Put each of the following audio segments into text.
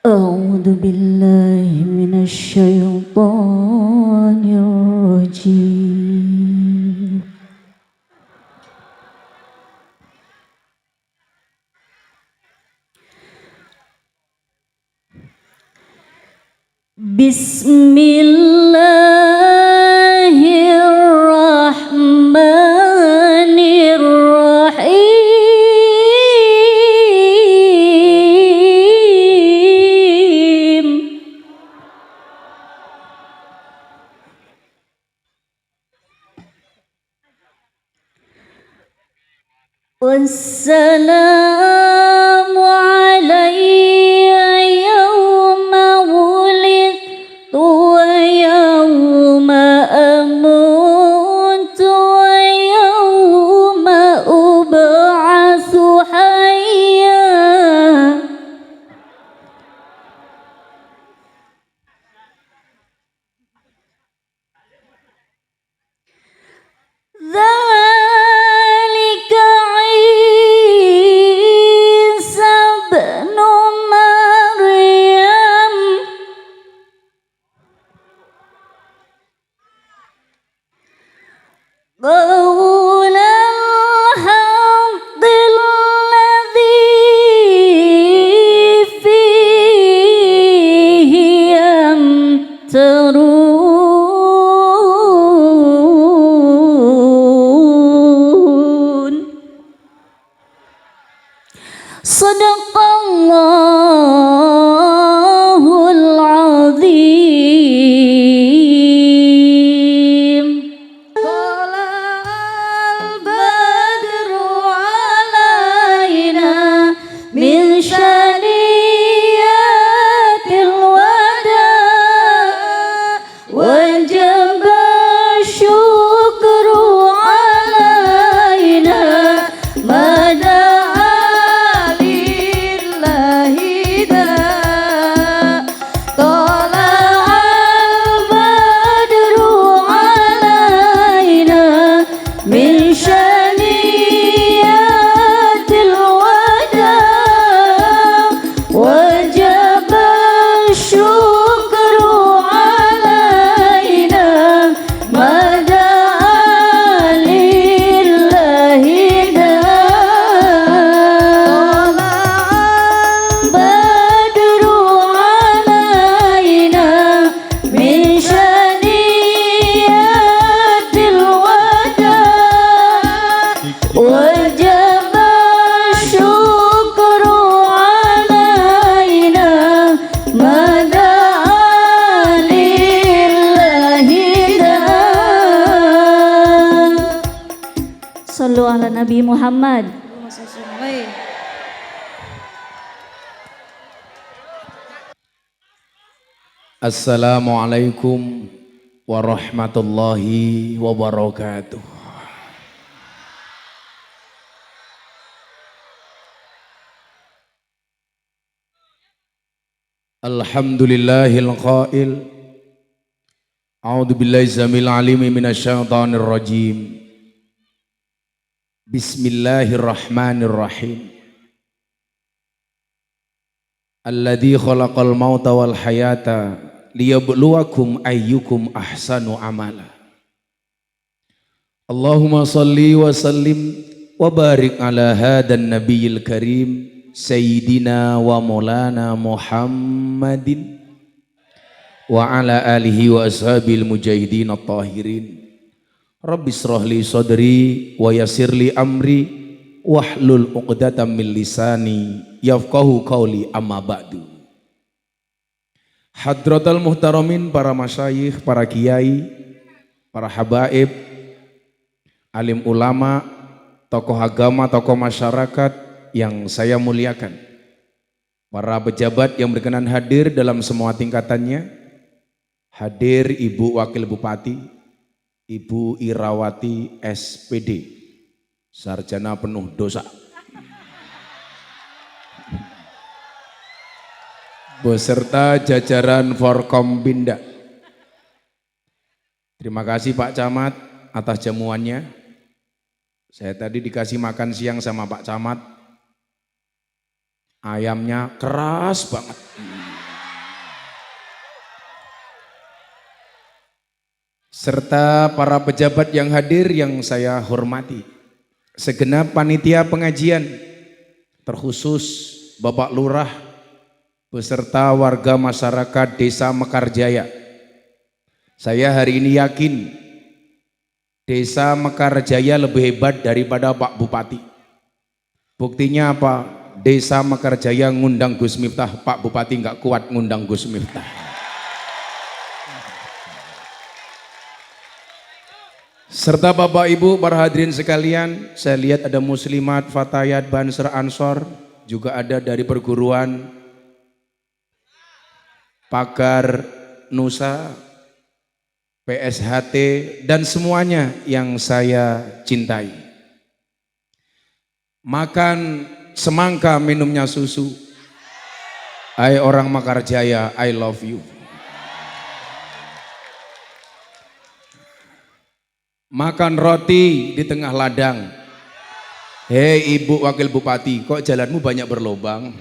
أعوذ بالله من الشيطان الرجيم بسم الله الرحمن الرحيم والسلام علي يوم ولدت ويوم أموت ويوم أبعث حيا ذلك عيسى ابن مريم قول الحق الذي فيه يمترون Sadaqallahul azim. Tala'al badru alaina min syaniyatil wada wajaba syukru alaina mada Sallu ala Nabi Muhammad. Assalamualaikum warahmatullahi wabarakatuh. Alhamdulillahil qail A'udzu billahi zamil alimi minasyaitonir rajim. Bismillahirrahmanirrahim. Alladzi khalaqal mauta wal hayata liyabluwakum ayyukum ahsanu amala. Allahumma salli wa sallim wa barik ala hadan nabiyil karim sayyidina wa maulana Muhammadin wa ala alihi wa ashabil mujahidin at-tahirin. Rabbi shrah li sadri wa yassir li amri wahlul 'uqdatam min lisani yafqahu qawli amma ba'du. Hadratal muhtaramin, para masyayikh, para kiai, para habaib, alim ulama, tokoh agama, tokoh masyarakat yang saya muliakan, para pejabat yang berkenan hadir dalam semua tingkatannya, hadir Ibu Wakil Bupati, Ibu Irawati SPD, sarjana penuh dosa, beserta jajaran Forkompinda. Terima kasih Pak Camat atas jamuannya. Saya tadi dikasih makan siang sama Pak Camat, ayamnya keras banget. serta para pejabat yang hadir yang saya hormati, segenap panitia pengajian, terkhusus Bapak Lurah beserta warga masyarakat Desa Mekarjaya. Saya hari ini yakin Desa Mekarjaya lebih hebat daripada Pak Bupati. Buktinya apa? Desa Mekarjaya ngundang Gus Miftah, Pak Bupati nggak kuat ngundang Gus Miftah. Serta Bapak Ibu para hadirin sekalian, saya lihat ada muslimat, fatayat, banser, ansor, juga ada dari perguruan Pagar Nusa, PSHT, dan semuanya yang saya cintai. Makan semangka, minumnya susu. Hai orang Mekarjaya, I love you. Makan roti di tengah ladang. Hei Ibu Wakil Bupati, kok jalanmu banyak berlobang?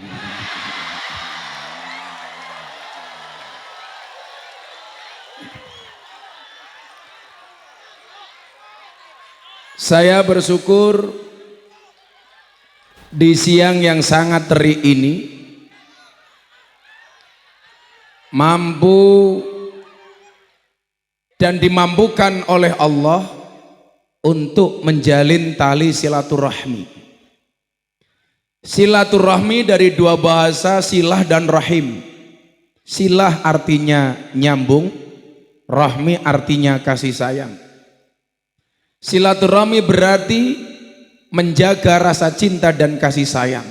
Saya bersyukur di siang yang sangat terik ini mampu dan dimampukan oleh Allah untuk menjalin tali silaturahmi. Silaturahmi dari dua bahasa, silah dan rahim. Silah artinya nyambung, rahmi artinya kasih sayang. Silaturahmi berarti menjaga rasa cinta dan kasih sayang.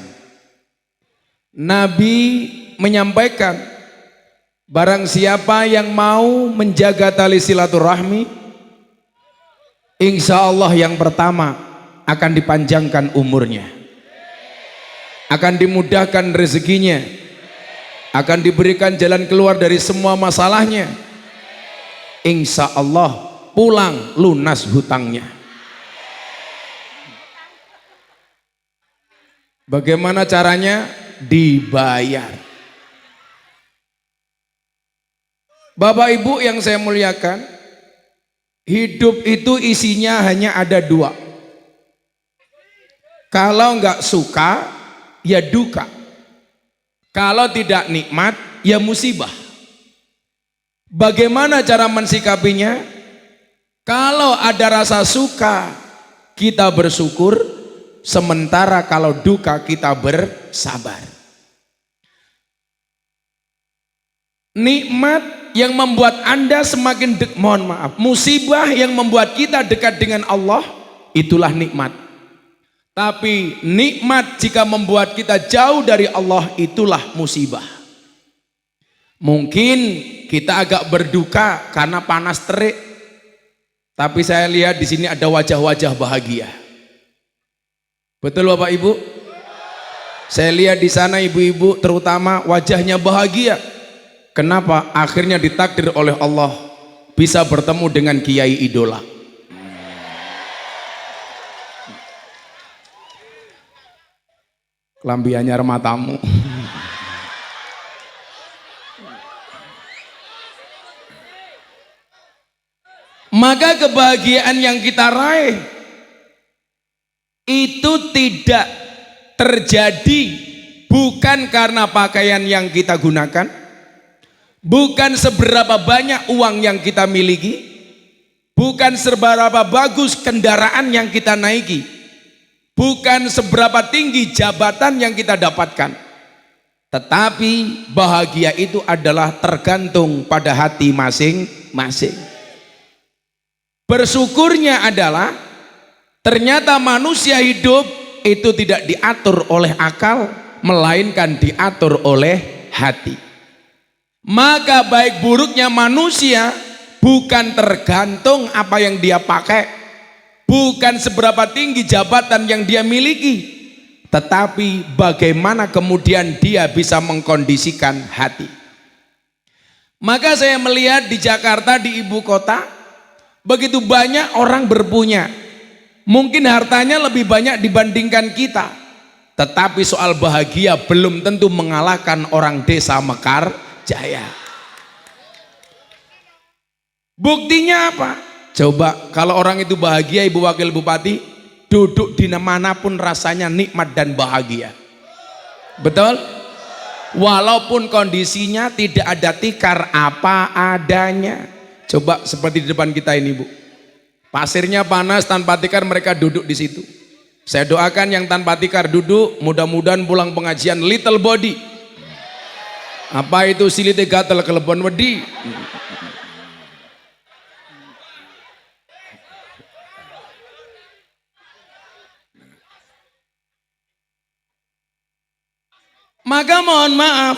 Nabi menyampaikan, barang siapa yang mau menjaga tali silaturahmi, insya Allah yang pertama akan dipanjangkan umurnya, akan dimudahkan rezekinya, akan diberikan jalan keluar dari semua masalahnya, insya Allah pulang lunas hutangnya. Bagaimana caranya? Dibayar. Bapak Ibu yang saya muliakan, hidup itu isinya hanya ada dua. Kalau nggak suka, ya duka. Kalau tidak nikmat, ya musibah. Bagaimana cara mensikapinya? Kalau ada rasa suka, kita bersyukur. Sementara kalau duka, kita bersabar. Nikmat yang membuat Anda semakin musibah yang membuat kita dekat dengan Allah, itulah nikmat. Tapi nikmat jika membuat kita jauh dari Allah, itulah musibah. Mungkin kita agak berduka karena panas terik, tapi saya lihat di sini ada wajah-wajah bahagia. Betul Bapak Ibu? Saya lihat di sana ibu-ibu terutama wajahnya bahagia. Kenapa? Akhirnya ditakdir oleh Allah bisa bertemu dengan kiai idola. Kelambi anyar matamu. Maka kebahagiaan yang kita raih itu tidak terjadi bukan karena pakaian yang kita gunakan, bukan seberapa banyak uang yang kita miliki, bukan seberapa bagus kendaraan yang kita naiki, bukan seberapa tinggi jabatan yang kita dapatkan, tetapi bahagia itu adalah tergantung pada hati masing-masing. Bersyukurnya adalah ternyata manusia hidup itu tidak diatur oleh akal, melainkan diatur oleh hati. Maka baik buruknya manusia bukan tergantung apa yang dia pakai, bukan seberapa tinggi jabatan yang dia miliki, tetapi bagaimana kemudian dia bisa mengkondisikan hati. Maka saya melihat di Jakarta, di ibu kota, begitu banyak orang berpunya. Mungkin hartanya lebih banyak dibandingkan kita, tetapi soal bahagia belum tentu mengalahkan orang Desa Mekarjaya. Buktinya apa? Coba kalau orang itu bahagia, Ibu Wakil Bupati, duduk di manapun rasanya nikmat dan bahagia. Betul? Walaupun kondisinya tidak ada tikar, apa adanya. Coba seperti di depan kita ini, Bu. Pasirnya panas, tanpa tikar mereka duduk di situ. Saya doakan yang tanpa tikar duduk, mudah-mudahan pulang pengajian little body. Apa itu silite gatel kelebon wedi? Maka mohon maaf,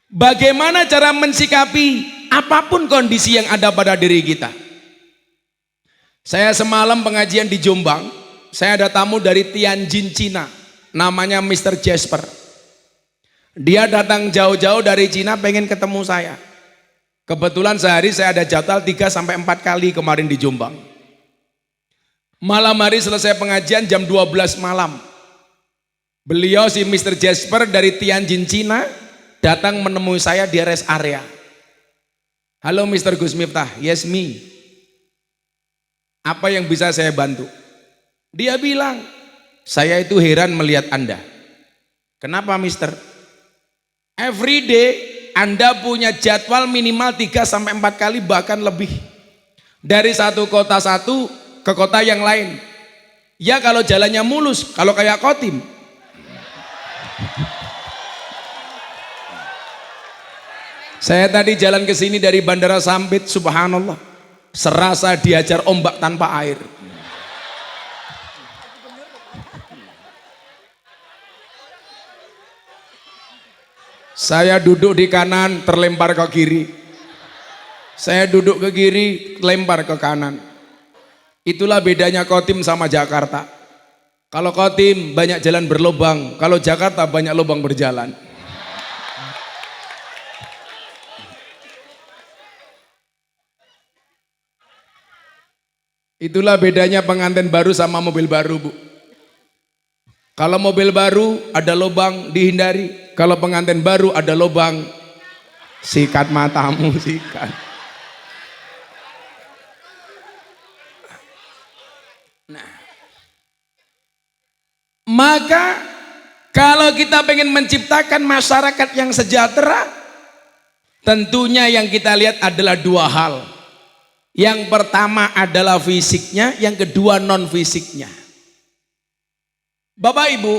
bagaimana cara mensikapi apapun kondisi yang ada pada diri kita. Saya semalam pengajian di Jombang, saya ada tamu dari Tianjin, Cina, namanya Mr. Jasper. Dia datang jauh-jauh dari Cina pengen ketemu saya. Kebetulan sehari saya ada jadwal 3-4 kali kemarin di Jombang. Malam hari selesai pengajian jam 12 malam. Beliau si Mr. Jasper dari Tianjin, Cina datang menemui saya di rest area. Halo Mr. Gus Miftah, yes me. Apa yang bisa saya bantu? Dia bilang, saya itu heran melihat Anda. Kenapa Mister? Every day Anda punya jadwal minimal 3-4 kali bahkan lebih. Dari satu kota satu ke kota yang lain. Ya kalau jalannya mulus, kalau kayak Kotim. Saya tadi jalan ke sini dari Bandara Sampit, subhanallah, serasa diajar ombak tanpa air. Saya duduk di kanan, terlempar ke kiri. Saya duduk ke kiri, lempar ke kanan. Itulah bedanya Kotim sama Jakarta. Kalau Kotim banyak jalan berlubang, kalau Jakarta banyak lubang berjalan. Itulah bedanya pengantin baru sama mobil baru, Bu. Kalau mobil baru ada lubang dihindari, kalau pengantin baru ada lubang, sikat matamu, sikat. Maka kalau kita pengen menciptakan masyarakat yang sejahtera, tentunya yang kita lihat adalah dua hal. Yang pertama adalah fisiknya, yang kedua non fisiknya. Bapak Ibu,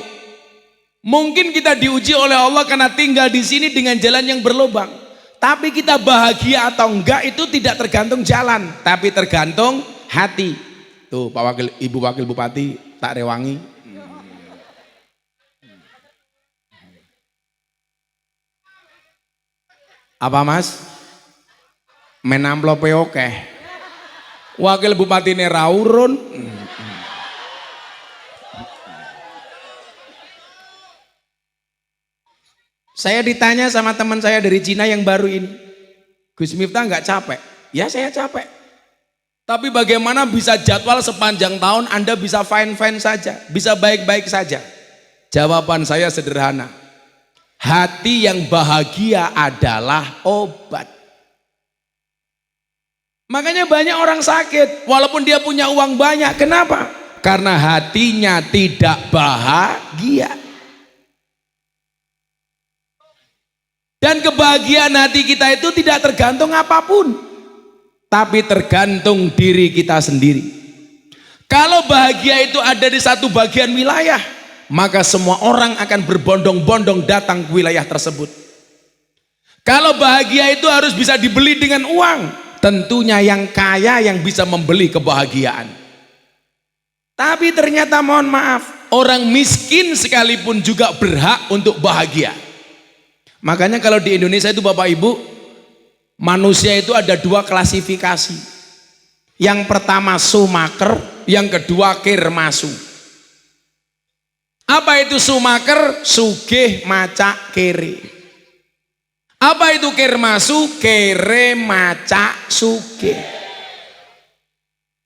mungkin kita diuji oleh Allah karena tinggal di sini dengan jalan yang berlubang. Tapi kita bahagia atau enggak itu tidak tergantung jalan, tapi tergantung hati. Tuh Pak Wakil, Ibu Wakil Bupati tak rewangi. Apa Mas? Menamplope oke. Wakil Bupati ini raurun. Saya ditanya sama teman saya dari Cina yang baru ini, Gus Miftah nggak capek? Ya saya capek. Tapi bagaimana bisa jadwal sepanjang tahun Anda bisa fine-fine saja, bisa baik-baik saja? Jawaban saya sederhana. Hati yang bahagia adalah obat. Makanya banyak orang sakit walaupun dia punya uang banyak. Kenapa? Karena hatinya tidak bahagia. Dan kebahagiaan hati kita itu tidak tergantung apapun, tapi tergantung diri kita sendiri. Kalau bahagia itu ada di satu bagian wilayah, maka semua orang akan berbondong-bondong datang ke wilayah tersebut. Kalau bahagia itu harus bisa dibeli dengan uang, tentunya yang kaya yang bisa membeli kebahagiaan. Tapi ternyata mohon maaf, orang miskin sekalipun juga berhak untuk bahagia. Makanya kalau di Indonesia itu Bapak Ibu, manusia itu ada dua klasifikasi. Yang pertama sumaker, yang kedua kirmasu. Apa itu sumaker? Sugih maca kere. Apa itu kirmasu? Kere maca sugih.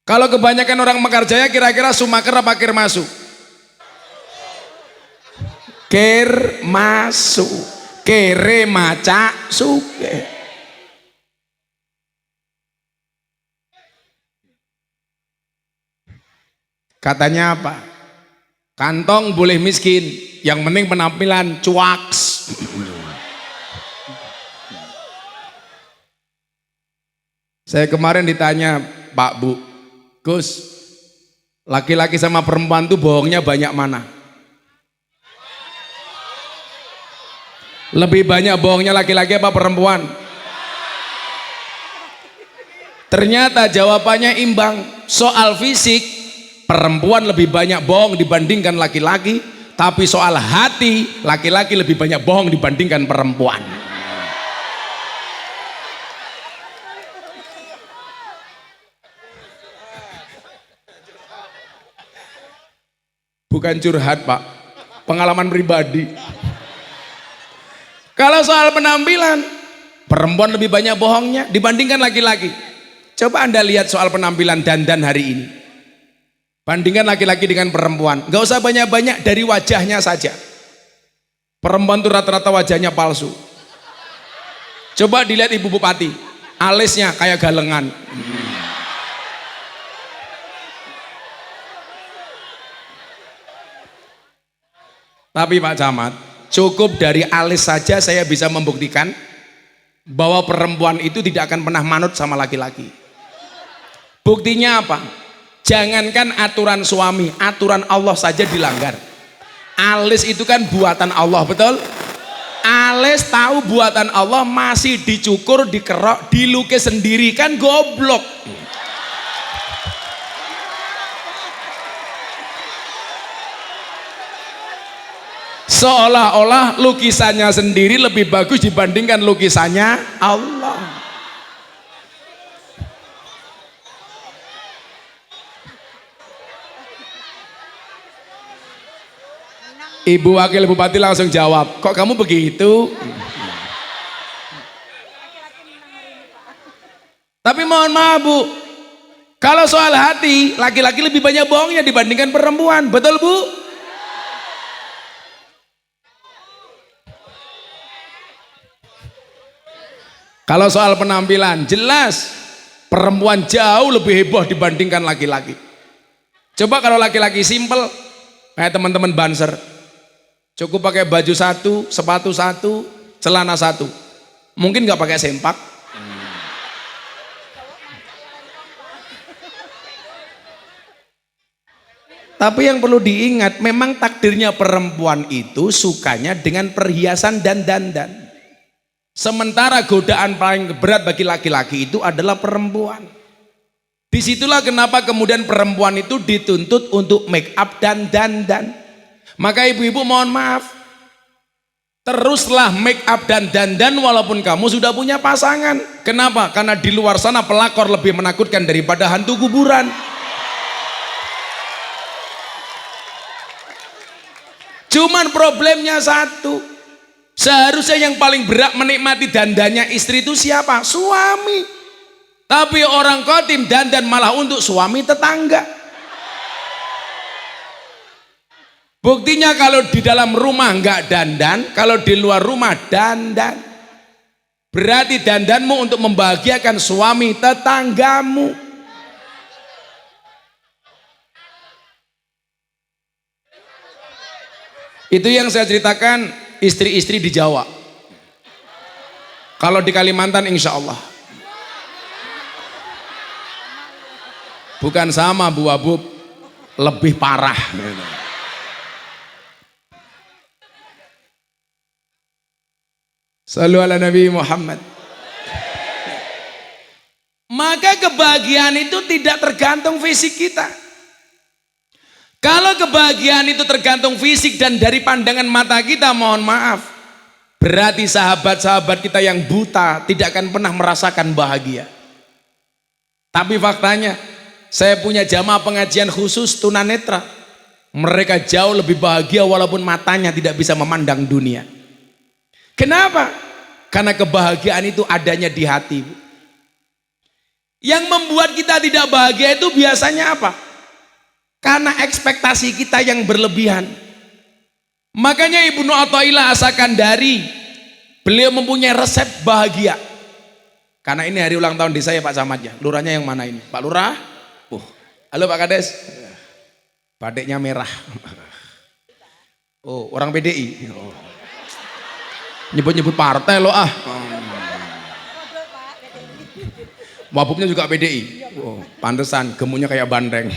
Kalau kebanyakan orang Mekarjaya kira-kira sumaker apa kirmasu? Kirmasu. Kere maca sugih. Katanya apa? Kantong boleh miskin, yang penting penampilan cuaks. Saya kemarin ditanya, Pak Bu, Gus, laki-laki sama perempuan tuh bohongnya banyak mana? Lebih banyak bohongnya laki-laki apa perempuan? Ternyata jawabannya imbang. Soal fisik, perempuan lebih banyak bohong dibandingkan laki-laki, tapi soal hati, laki-laki lebih banyak bohong dibandingkan perempuan. Bukan curhat, Pak, pengalaman pribadi. Kalau soal penampilan, perempuan lebih banyak bohongnya dibandingkan laki-laki. Coba Anda lihat soal penampilan dandan hari ini, bandingkan laki-laki dengan perempuan. Gak usah banyak-banyak, dari wajahnya saja. Perempuan tuh rata-rata wajahnya palsu. Coba dilihat Ibu Bupati, alisnya kayak galengan. Tapi Pak Camat, cukup dari alis saja saya bisa membuktikan bahwa perempuan itu tidak akan pernah manut sama laki-laki. Buktinya apa? Jangankan aturan suami, aturan Allah saja dilanggar. Alis itu kan buatan Allah, betul? Alis tahu buatan Allah masih dicukur, dikerok, dilukis sendiri, kan goblok. Seolah-olah lukisannya sendiri lebih bagus dibandingkan lukisannya Allah. Ibu Wakil Bupati langsung jawab, kok kamu begitu? Tapi mohon maaf Bu, kalau soal hati, laki-laki lebih banyak bohongnya dibandingkan perempuan, betul Bu? Kalau soal penampilan, jelas perempuan jauh lebih heboh dibandingkan laki-laki. Coba kalau laki-laki simple, kayak teman-teman Banser, cukup pakai baju satu, sepatu satu, celana satu, mungkin nggak pakai sempak. Tapi yang perlu diingat, memang takdirnya perempuan itu sukanya dengan perhiasan dan dandan. Sementara godaan paling berat bagi laki-laki itu adalah perempuan. Disitulah kenapa kemudian perempuan itu dituntut untuk make up dan dandan. Maka ibu-ibu mohon maaf, teruslah make up dan dandan walaupun kamu sudah punya pasangan. Kenapa? Karena di luar sana pelakor lebih menakutkan daripada hantu kuburan. Cuman problemnya satu, seharusnya yang paling berat menikmati dandannya istri itu siapa? Suami. Tapi orang khotim dandan malah untuk suami tetangga. Buktinya kalau di dalam rumah enggak dandan, kalau di luar rumah dandan. Berarti dandanmu untuk membahagiakan suami tetanggamu. Itu yang saya ceritakan istri-istri di Jawa. Kalau di Kalimantan insya Allah bukan sama Bu Abub, lebih parah. Sallu ala Nabi Muhammad. Maka kebahagiaan itu tidak tergantung fisik kita. Kalau kebahagiaan itu tergantung fisik dan dari pandangan mata kita, mohon maaf, berarti sahabat-sahabat kita yang buta tidak akan pernah merasakan bahagia. Tapi faktanya, saya punya jamaah pengajian khusus tunanetra. Mereka jauh lebih bahagia walaupun matanya tidak bisa memandang dunia. Kenapa? Karena kebahagiaan itu adanya di hati. Yang membuat kita tidak bahagia itu biasanya apa? Karena ekspektasi kita yang berlebihan. Makanya Ibnu Athaillah As-Sakandari, beliau mempunyai resep bahagia. Karena ini hari ulang tahun desa ya Pak Camatnya. Lurahnya yang mana ini? Pak Lurah? Halo Pak Kades. Batiknya merah. Oh, orang PDI. Oh. Nyebut-nyebut partai lo ah. Wabubnya juga PDI. Oh, pantesan gemuknya kayak bandreng.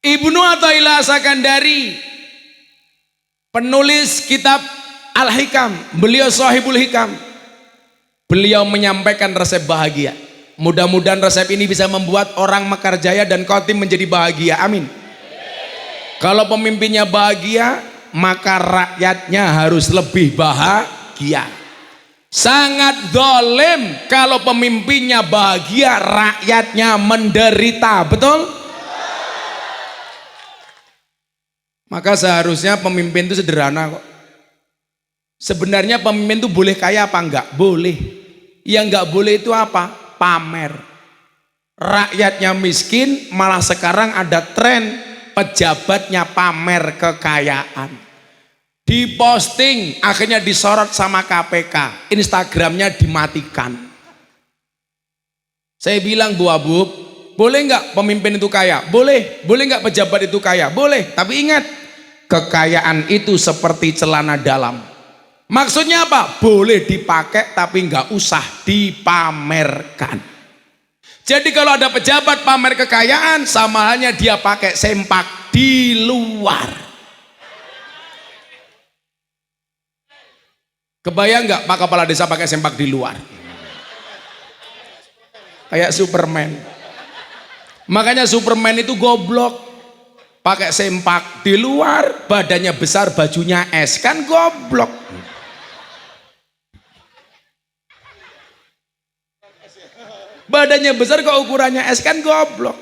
Ibnu Athaillah Sakandari, penulis kitab Al-Hikam, beliau sahibul hikam. Beliau menyampaikan resep bahagia. Mudah-mudahan resep ini bisa membuat orang Mekar Jaya dan Kotim menjadi bahagia. Amin. Kalau pemimpinnya bahagia, maka rakyatnya harus lebih bahagia. Sangat zalim kalau pemimpinnya bahagia, rakyatnya menderita. Betul? Maka seharusnya pemimpin itu sederhana kok. Sebenarnya pemimpin itu boleh kaya apa enggak? Boleh. Yang enggak boleh itu apa? Pamer. Rakyatnya miskin, malah sekarang ada tren pejabatnya pamer kekayaan. Diposting, akhirnya disorot sama KPK. Instagramnya dimatikan. Saya bilang Bu Abub, boleh enggak pemimpin itu kaya? Boleh. Boleh enggak pejabat itu kaya? Boleh. Tapi ingat, kekayaan itu seperti celana dalam. Maksudnya apa? Boleh dipakai tapi nggak usah dipamerkan. Jadi kalau ada pejabat pamer kekayaan, sama halnya dia pakai sempak di luar. Kebayang nggak Pak Kepala Desa pakai sempak di luar? Kayak Superman. Makanya Superman itu goblok. Pakai sempak di luar, badannya besar, bajunya es, kan goblok. Badannya besar kok ukurannya es, kan goblok.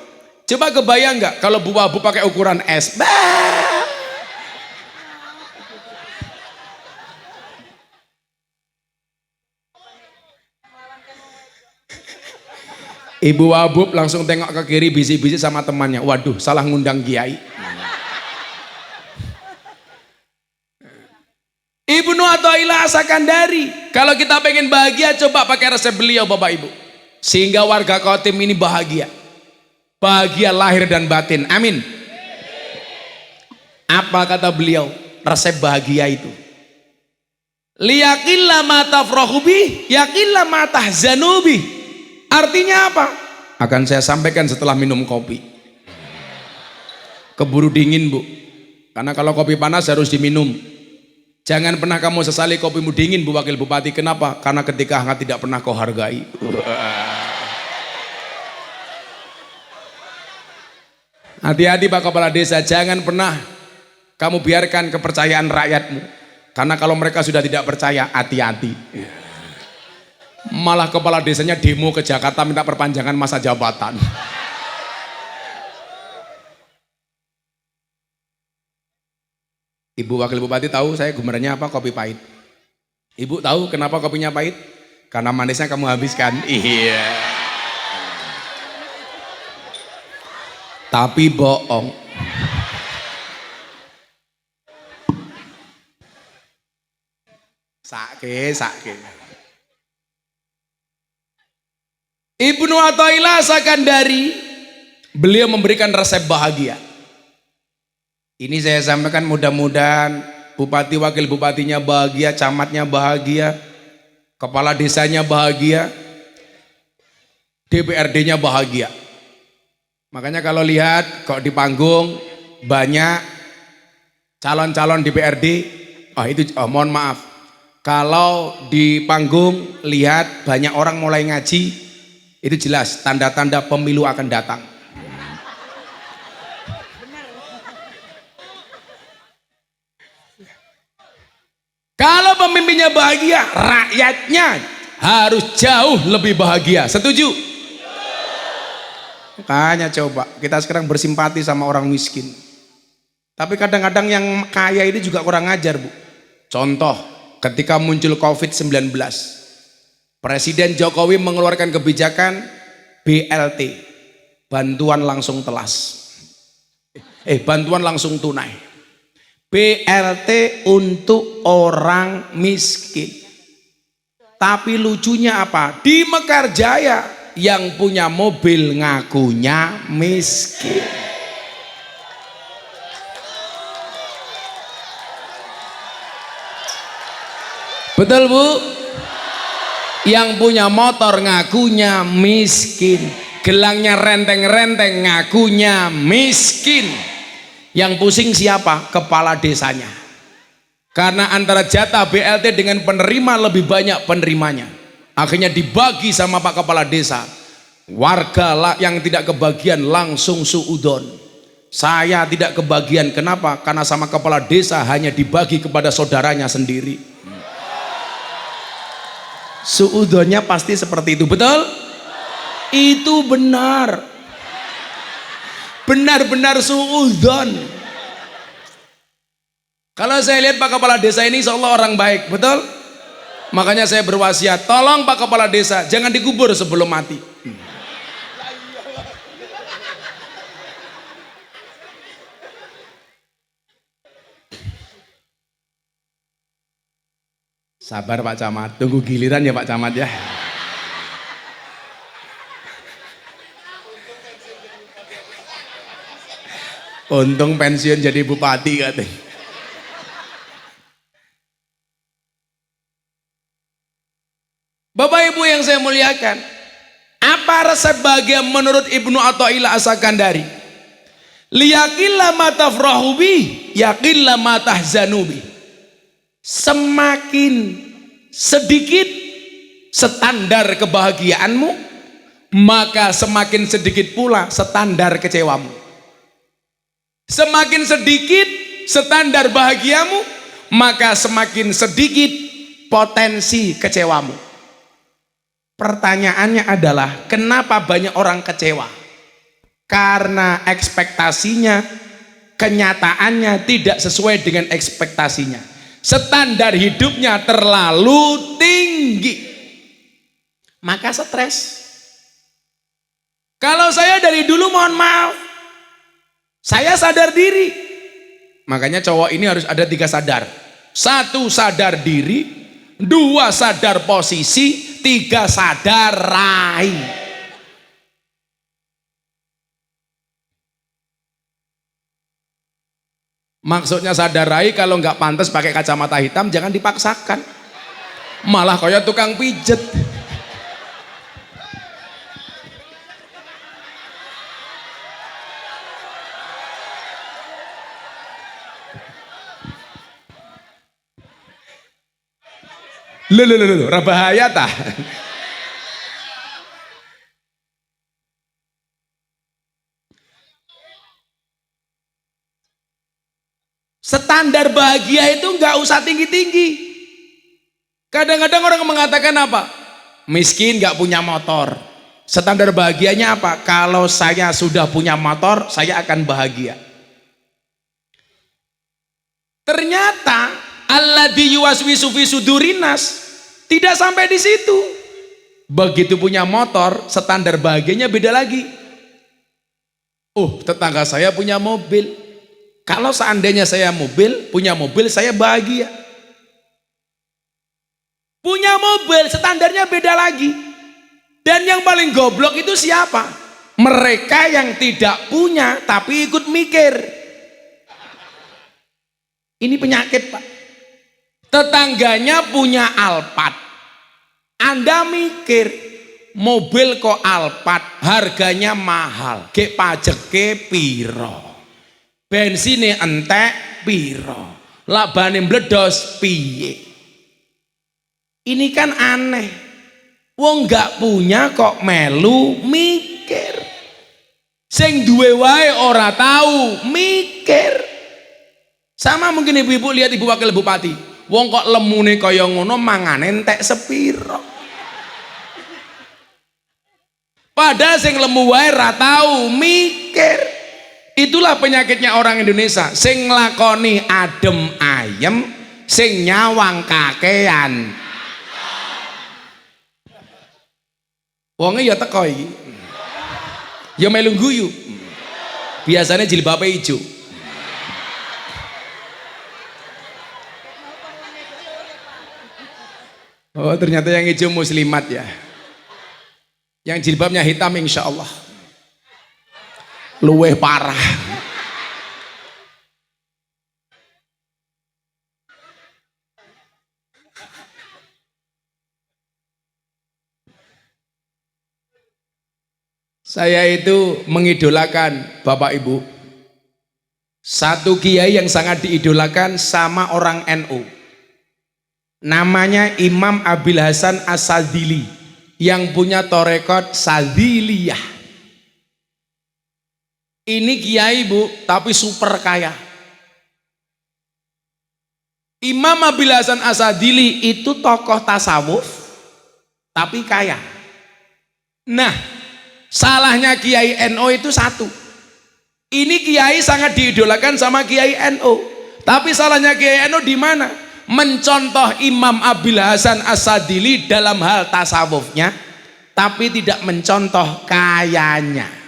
Coba kebayang nggak kalau Bu Abu pakai ukuran es? Bah! Ibu Wabub langsung tengok ke kiri, bisik-bisik sama temannya. Waduh, salah ngundang kiai. Ibnu Athaillah Sakandari, kalau kita pengen bahagia, coba pakai resep beliau Bapak Ibu. Sehingga warga Kotim ini bahagia. Bahagia lahir dan batin. Amin. Apa kata beliau? Resep bahagia itu. Liyaqilla ma tafrahu bih, yaqilla ma tahzanu bih. Artinya apa? Akan saya sampaikan setelah minum kopi. Keburu dingin Bu, karena kalau kopi panas harus diminum. Jangan pernah kamu sesali kopimu dingin Bu Wakil Bupati. Kenapa? Karena ketika hangat tidak pernah kau hargai. Hati-hati Pak Kepala Desa, jangan pernah kamu biarkan kepercayaan rakyatmu. Karena kalau mereka sudah tidak percaya, hati-hati. Malah kepala desanya demo ke Jakarta minta perpanjangan masa jabatan. Ibu Wakil Bupati tahu saya gemernya apa? Kopi pahit. Ibu tahu kenapa kopinya pahit? Karena manisnya kamu habiskan. Iya. Tapi bohong. Sake. Ibnu Athaillah Sakandari, beliau memberikan resep bahagia. Ini saya sampaikan, mudah-mudahan bupati wakil bupatinya bahagia, camatnya bahagia, kepala desanya bahagia, DPRD-nya bahagia. Makanya kalau lihat kok di panggung banyak calon-calon DPRD, mohon maaf, kalau di panggung lihat banyak orang mulai ngaji, itu jelas tanda-tanda pemilu akan datang. Kalau pemimpinnya bahagia, rakyatnya harus jauh lebih bahagia. Setuju? Makanya coba kita sekarang bersimpati sama orang miskin. Tapi kadang-kadang yang kaya ini juga kurang ajar Bu. Contoh, ketika muncul COVID-19, Presiden Jokowi mengeluarkan kebijakan BLT, bantuan langsung telas. Bantuan langsung tunai. BLT untuk orang miskin. Tapi lucunya apa? Di Mekarjaya yang punya mobil ngakunya miskin. Betul Bu? Yang punya motor ngakunya miskin. Gelangnya renteng-renteng ngakunya miskin. Yang pusing siapa? Kepala desanya. Karena antara jatah BLT dengan penerima lebih banyak penerimanya. Akhirnya dibagi sama Pak Kepala Desa. Warga yang tidak kebagian langsung suudon. Saya tidak kebagian. Kenapa? Karena sama Kepala Desa hanya dibagi kepada saudaranya sendiri. Suudonnya pasti seperti itu, betul? Itu benar. Benar-benar suudon. Kalau saya lihat Pak Kepala Desa ini insya Allah orang baik, betul? Makanya saya berwasiat, tolong Pak Kepala Desa jangan dikubur sebelum mati. Sabar Pak Camat, tunggu giliran ya Pak Camat ya. Untung pensiun jadi bupati katanya. Bapak Ibu yang saya muliakan, apa resep bahagia menurut Ibnu Athaillah As-Sakandari? Liyaqilla ma tafrahu bih, yaqilla ma tahzanu bih. Semakin sedikit standar kebahagiaanmu, maka semakin sedikit pula standar kecewamu. Semakin sedikit standar bahagiamu, maka semakin sedikit potensi kecewamu. Pertanyaannya adalah, kenapa banyak orang kecewa? Karena ekspektasinya, kenyataannya tidak sesuai dengan ekspektasinya. Standar hidupnya terlalu tinggi, maka stres. Kalau saya dari dulu mohon maaf, saya sadar diri. Makanya cowok ini harus ada 3 sadar. 1 sadar diri, 2 sadar posisi, 3 sadar rai. Maksudnya sadar rai, kalau nggak pantas pakai kacamata hitam jangan dipaksakan, malah kayak tukang pijet. Loh, bahaya tah. Standar bahagia itu nggak usah tinggi-tinggi. Kadang-kadang orang mengatakan apa? Miskin nggak punya motor. Standar bahagianya apa? Kalau saya sudah punya motor, saya akan bahagia. Ternyata alladzi yuwaswisu fi sudurinas tidak sampai di situ. Begitu punya motor, standar bahagianya beda lagi. Tetangga saya punya mobil. Kalau seandainya saya punya mobil, saya bahagia. Punya mobil, standarnya beda lagi. Dan yang paling goblok itu siapa? Mereka yang tidak punya, tapi ikut mikir. Ini penyakit Pak. Tetangganya punya Alphard. Anda mikir, mobil kok Alphard, harganya mahal. Ke pajeke piro? Bensinnya entek piro, labane mbledos piye. Ini kan aneh, wong gak punya kok melu mikir. Sing duwe wae ora tahu mikir. Sama mungkin ibu-ibu lihat ibu wakil bupati, wong kok lemune kaya ngono mangane entek sepiro. Padahal sing lemu wae ora tahu mikir. Itulah penyakitnya orang Indonesia, sing nglakoni adem ayem, sing nyawang kakean. Wonge ya teko iki. Ya melu guyu. Biasanya jilbabnya hijau. Oh ternyata yang hijau muslimat ya. Yang jilbabnya hitam insya Allah luweh parah. Saya itu mengidolakan Bapak Ibu. Satu kiai yang sangat diidolakan sama orang NU. Namanya Imam Abil Hasan As-Sadzili yang punya torekot Sadziliyah. Ini kiai Bu, tapi super kaya. Imam Abil Hasan As-Sadzili itu tokoh tasawuf tapi kaya. Nah, salahnya Kiai NU itu satu. Ini Kiai sangat diidolakan sama Kiai NU. Tapi salahnya Kiai NU di mana? Mencontoh Imam Abil Hasan As-Sadzili dalam hal tasawufnya, tapi tidak mencontoh kayanya.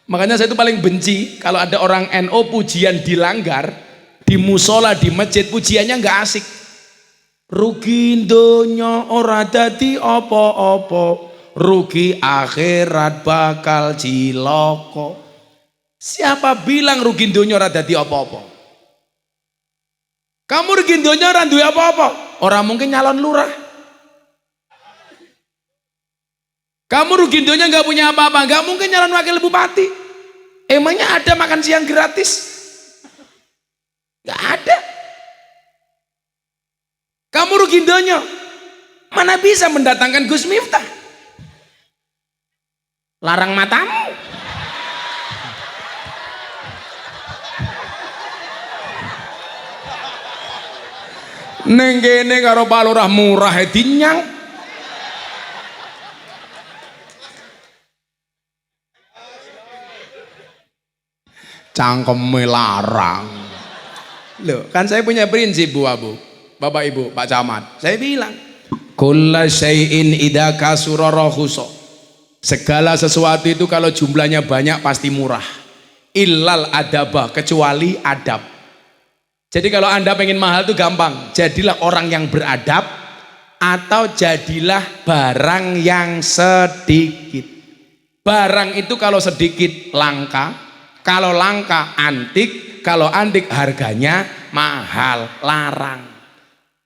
Makanya saya itu paling benci kalau ada orang NU pujian dilanggar di musola di masjid, pujiannya nggak asik. Rugi donya ora dadi apa-apa, rugi akhirat bakal ciloko. Siapa bilang rugi donya ora dadi apa-apa? Kamu rugi donya ora duwe apa-apa, orang mungkin nyalon lurah. Kamu rugi donya nggak punya apa-apa, nggak mungkin nyalon wakil bupati. Emangnya ada makan siang gratis? Nggak ada. Kamu rugi donya, mana bisa mendatangkan Gus Miftah? Larang matamu. Neng kene karo Pak Lurah murah dinyang. Cangkeme larang. Loh, kan saya punya prinsip Bu Abu, Bapak Ibu, Pak Camat. Saya bilang, kulla syai'in idza kasura rakhusa. Segala sesuatu itu kalau jumlahnya banyak pasti murah. Illal adabah, kecuali adab. Jadi kalau Anda pengen mahal itu gampang. Jadilah orang yang beradab atau jadilah barang yang sedikit. Barang itu kalau sedikit langka, kalau langka antik, kalau antik harganya mahal, larang.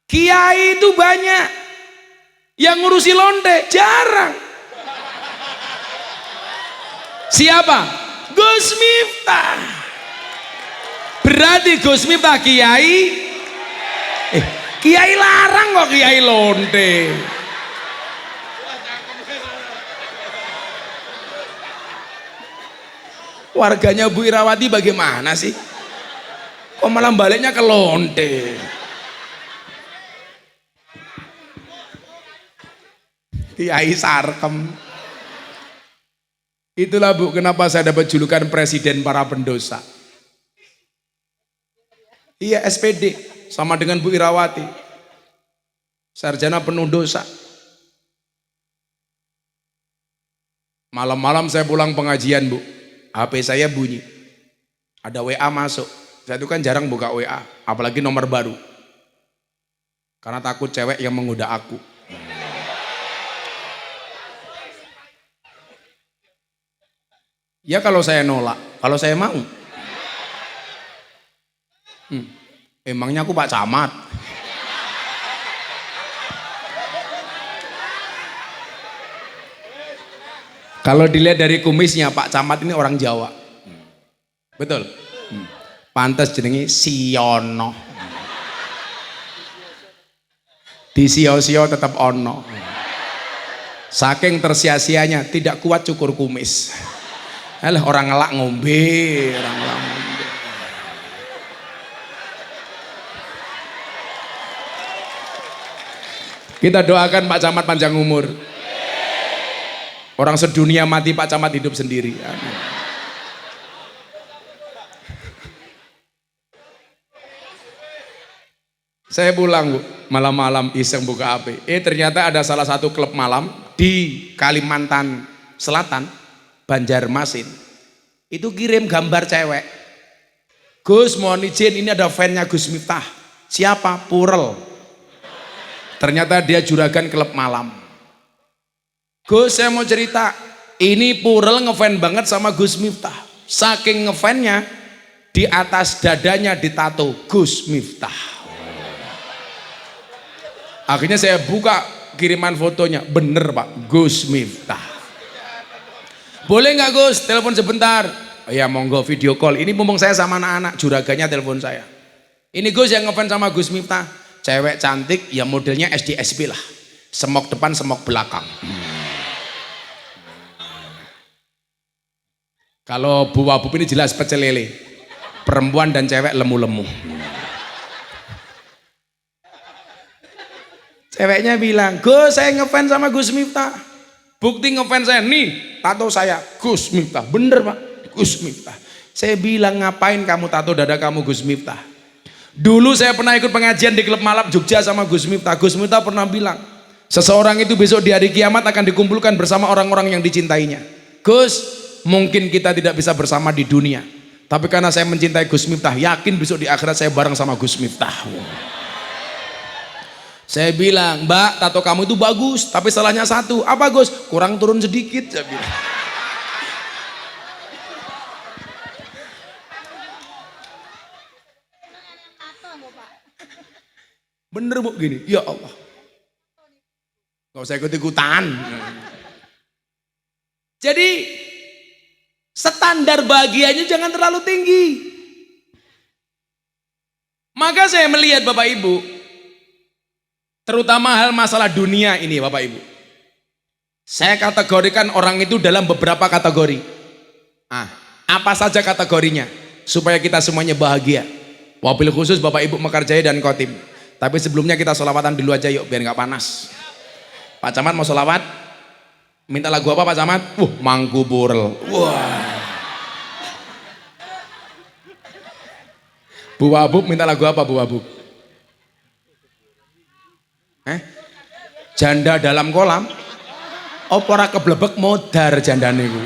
Kiai itu banyak, yang ngurusi lonte jarang. Siapa? Gus Miftah. Berarti Gus Miftah kiai, kiai larang kok kiai lonte. Warganya Bu Irawati bagaimana sih? Kok malah baliknya ke lonte? Kiai Sarkem. Itulah Bu, kenapa saya dapat julukan presiden para pendosa. Iya, SPD sama dengan Bu Irawati. Sarjana penuh dosa. Malam-malam saya pulang pengajian Bu, HP saya bunyi. Ada WA masuk. Saya itu kan jarang buka WA, apalagi nomor baru. Karena takut cewek yang menggoda aku. Ya kalau saya nolak, kalau saya mau. Emangnya aku Pak Camat? Kalau dilihat dari kumisnya, Pak Camat ini orang Jawa. Betul. Pantes jenenge Siono. Di sio-sio tetap ono. Saking tersia-sianya tidak kuat cukur kumis. Alah, orang ngelak ngombe, orang ngelak ngombe. Kita doakan Pak Camat panjang umur. Orang sedunia mati, Pak Camat hidup sendiri. Saya pulang Bu, malam-malam iseng buka HP. Ternyata ada salah satu klub malam di Kalimantan Selatan, Banjarmasin. itu kirim gambar cewek. Gus mohon izin, ini ada fannya Gus Miftah. Siapa? Purel. Ternyata dia juragan klub malam. Gus saya mau cerita, ini Purel ngefan banget sama Gus Miftah. Saking ngefannya, di atas dadanya ditato Gus Miftah. Akhirnya saya buka kiriman fotonya, bener Pak, Gus Miftah. Boleh nggak Gus, telepon sebentar? Oh ya monggo video call. Ini mumpung saya sama anak-anak, juragannya telepon saya. Ini Gus yang ngefans sama Gus Miftah. Cewek cantik, ya modelnya SDSP lah. Semok depan, semok belakang. Kalau Bu Wabub ini jelas pecel lele. Perempuan dan cewek lemu-lemu. Ceweknya bilang, Gus saya ngefans sama Gus Miftah. Bukti ngefans saya, nih tato saya Gus Miftah. Bener Pak, Gus Miftah. Saya bilang ngapain kamu tato dada kamu Gus Miftah? Dulu saya pernah ikut pengajian di klub malam Jogja sama Gus Miftah. Gus Miftah pernah bilang, seseorang itu besok di hari kiamat akan dikumpulkan bersama orang-orang yang dicintainya. Gus, mungkin kita tidak bisa bersama di dunia, tapi karena saya mencintai Gus Miftah, yakin besok di akhirat saya bareng sama Gus Miftah. Saya bilang, Mbak, tato kamu itu bagus, tapi salahnya satu. Apa Gus? Kurang turun sedikit, saya bilang. Bener Bu gini, ya Allah. Gak usah ikut-ikutan. Jadi standar bahagianya jangan terlalu tinggi. Maka saya melihat Bapak Ibu, terutama hal masalah dunia ini Bapak Ibu, saya kategorikan orang itu dalam beberapa kategori. Apa saja kategorinya supaya kita semuanya bahagia. Wabil khusus Bapak Ibu Mekarjaya dan Kotim. Tapi sebelumnya kita sholawatan dulu aja yuk biar nggak panas. Pak Camat mau sholawat? Minta lagu apa Pak Camat? Mangku Purel. Wah. Bu Wabub minta lagu apa Bu Wabub? Janda dalam kolam. Opora keblebek modar jandane ku.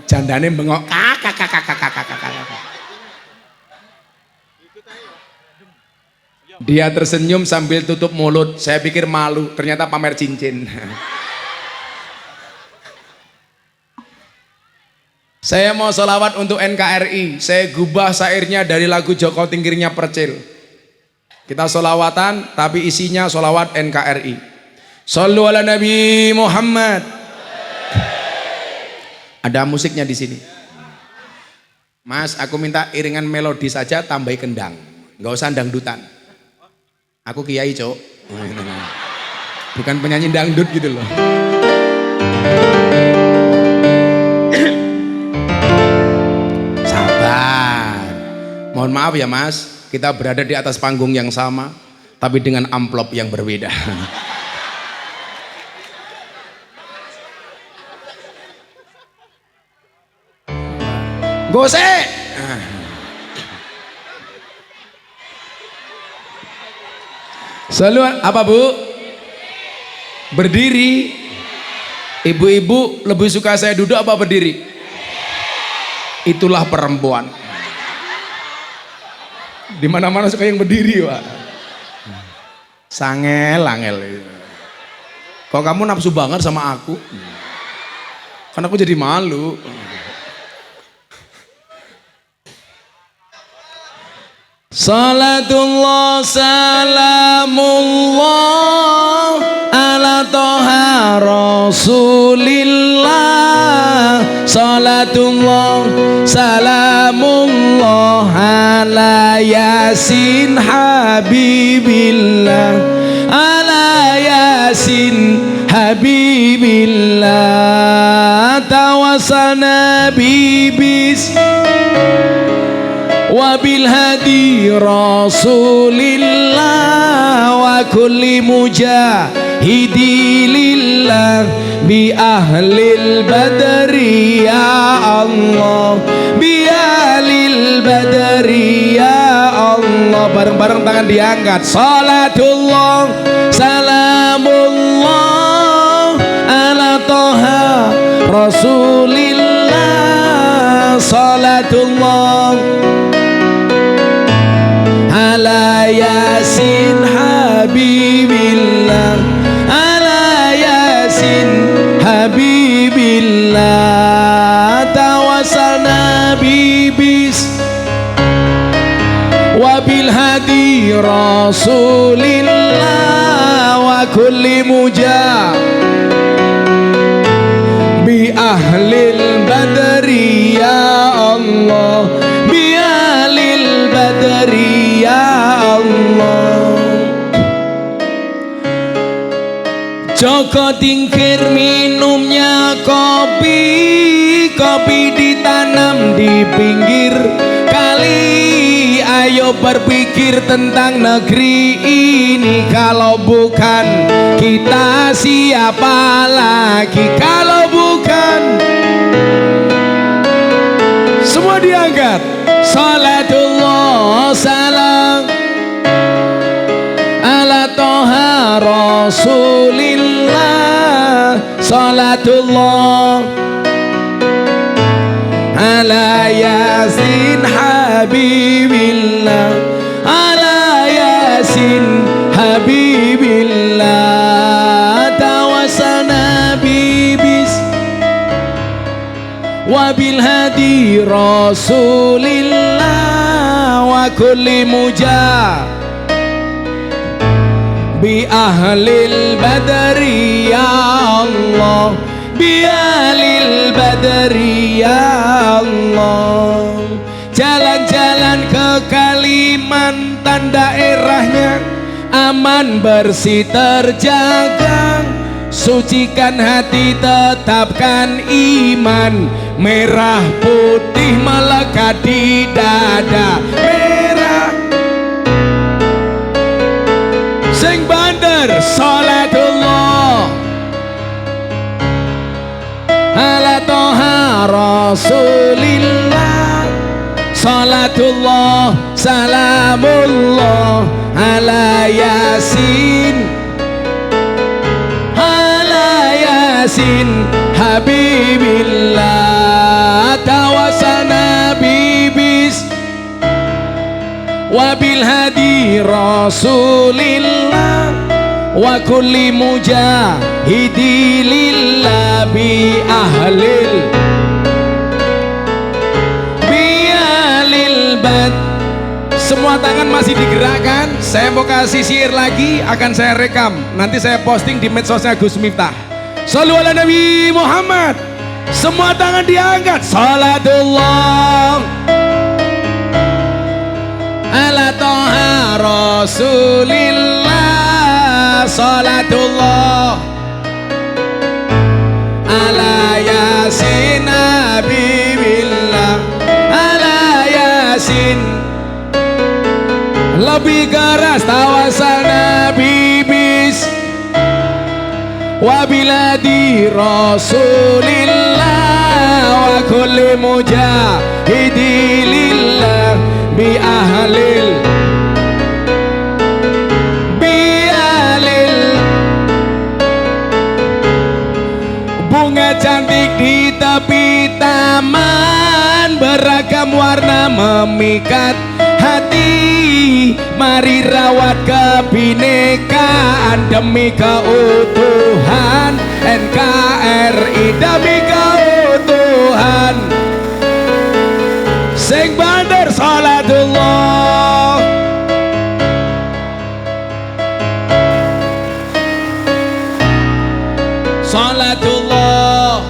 Jandane bengok kakak. Dia tersenyum sambil tutup mulut. Saya pikir malu, ternyata pamer cincin. Saya mau sholawat untuk NKRI. Saya gubah syairnya dari lagu Joko Tingkirnya Percil. Kita sholawatan, tapi isinya sholawat NKRI. Shollu ala Nabi Muhammad. Ada musiknya di sini. Mas, aku minta iringan melodi saja, tambahi kendang. Nggak usah dangdutan. Aku kiai cok, bukan penyanyi dangdut gitu loh. Sabar, mohon maaf ya Mas, kita berada di atas panggung yang sama, tapi dengan amplop yang berbeda. Gosek. Selalu apa Bu? Berdiri. Ibu-ibu lebih suka saya duduk apa berdiri? Itulah perempuan. Di mana-mana suka yang berdiri Pak. Sangel. Kok kamu nafsu banget sama aku? Kan aku jadi malu. Salatullah salamullah ala toha rasulillah. Salatullah salamullah ala yasin habibillah. Ala yasin habibillah. Tawasana bibis wabil hadi rasulillah wa kulli mujahidi lillah bi ahlil badri ya Allah, bi ahlil badri ya Allah. Bareng-bareng tangan diangkat. Salatullah salamullah ala toha Rasulillah salatullah ala yasin habibillah ala yasin habibillah tawassalna bibis wabil hadi Rasulillah wa kulli mujah bi ahlil badri ya Allah bi ahlil badri ya Allah. Joko tingkir minumnya kopi, kopi ditanam di pinggir kali. Ayo berpikir tentang negeri ini, kalau bukan kita siapa lagi? Kalau bukan, semua diangkat. Salatullah salam ala toha Rasulillah salatullah ala yasin habibillah ala yasin habibillah tawassalna bibis wabil hadi Rasulillah wa kulli mujah bi ahlil badri ya Allah bi ahlil badri ya Allah. Jalan-jalan ke Kalimantan daerahnya aman bersih terjaga, sucikan hati tetapkan iman, merah putih melekat di dada merah. Sing bandar salatullah ala toha Rasulillah salatullah salamullah ala yasin ala yasin habibillah tawassalna bibis wabil hadi Rasulillah wa kulli mujahidi lillah bi ahlil bad. Semua tangan masih digerakkan. Saya mau kasih syair lagi, akan saya rekam, nanti saya posting di medsosnya Gus Miftah. Shallu ala Nabi Muhammad. Semua tangan diangkat. Salatullah ala toha Rasulillah salatullah ala yasin habibillah ala yasin. Lebih keras tawassalna bibis wabiladi Rasulillah wa kulli mujahidi lillah bi ahlil bunga cantik di tepi taman, beragam warna memikat hati. Mari rawat kebinekaan demi keutuhan NKRI, demi keutuhan. Sing bandar salatullah salatullah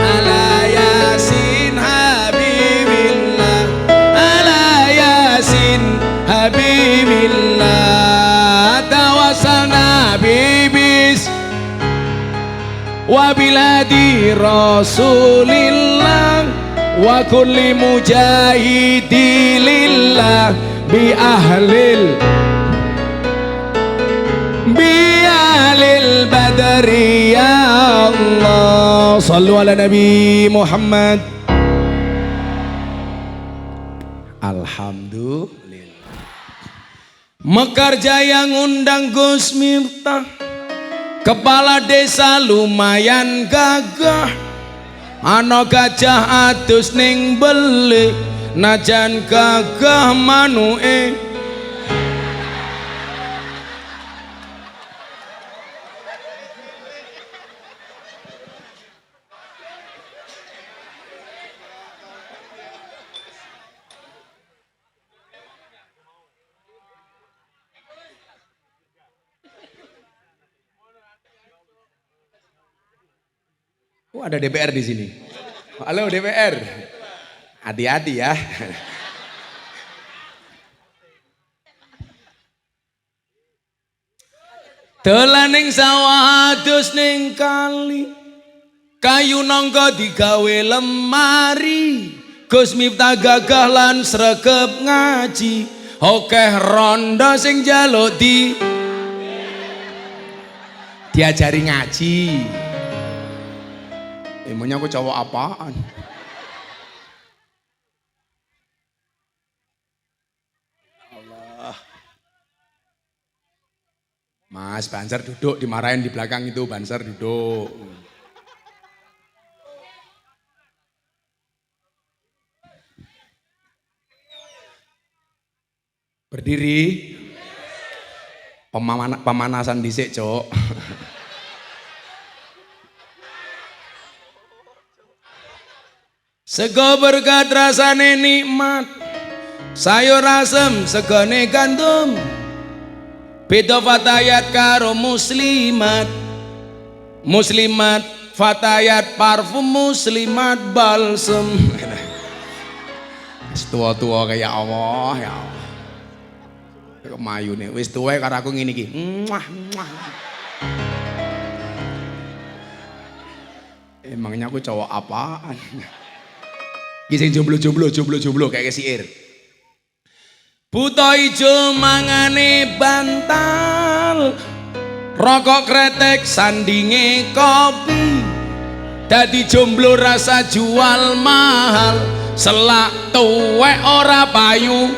ala yasin habibillah ala yasin habibillah tawassalna bibis wabiladi Rasulillah wa kulli mujahidi lillah bi ahlil bi'alil badri ya Allah. Sallu ala Nabi Muhammad. Alhamdulillah. Mekar Jaya ngundang Gus Miftah, Kepala desa lumayan gagah, ana gajah adus ning beli, najan gagah manuke. Oh, ada DPR di sini. Halo DPR. Hati-hati ya. Dolaning sawah adus ning kali, kayu nangka digawe lemari. Gus Miftah gagah lan sregep ngaji, okeh rondo sing njaluk diajari ngaji. Emangnya aku cowok apaan? Allah. Mas Banser duduk, dimarahin di belakang itu. Banser duduk. Berdiri. Pemanasan dhisik, Cok. Sego berkat rasane nikmat, sayur asem segone gandum. Beda fatayat karo muslimat, muslimat fatayat parfum, muslimat balsem. Wis tua-tua kayak Allah ya Allah. Kemayu nih, wis tuwa karo aku ngene iki. Emangnya aku cowok apaan? Kisah jomblo kayak kesiir. Buta ijo mangane bantal, rokok kretek sandinge kopi. Dadi jomblo rasa jual mahal, selak tuwek ora payu.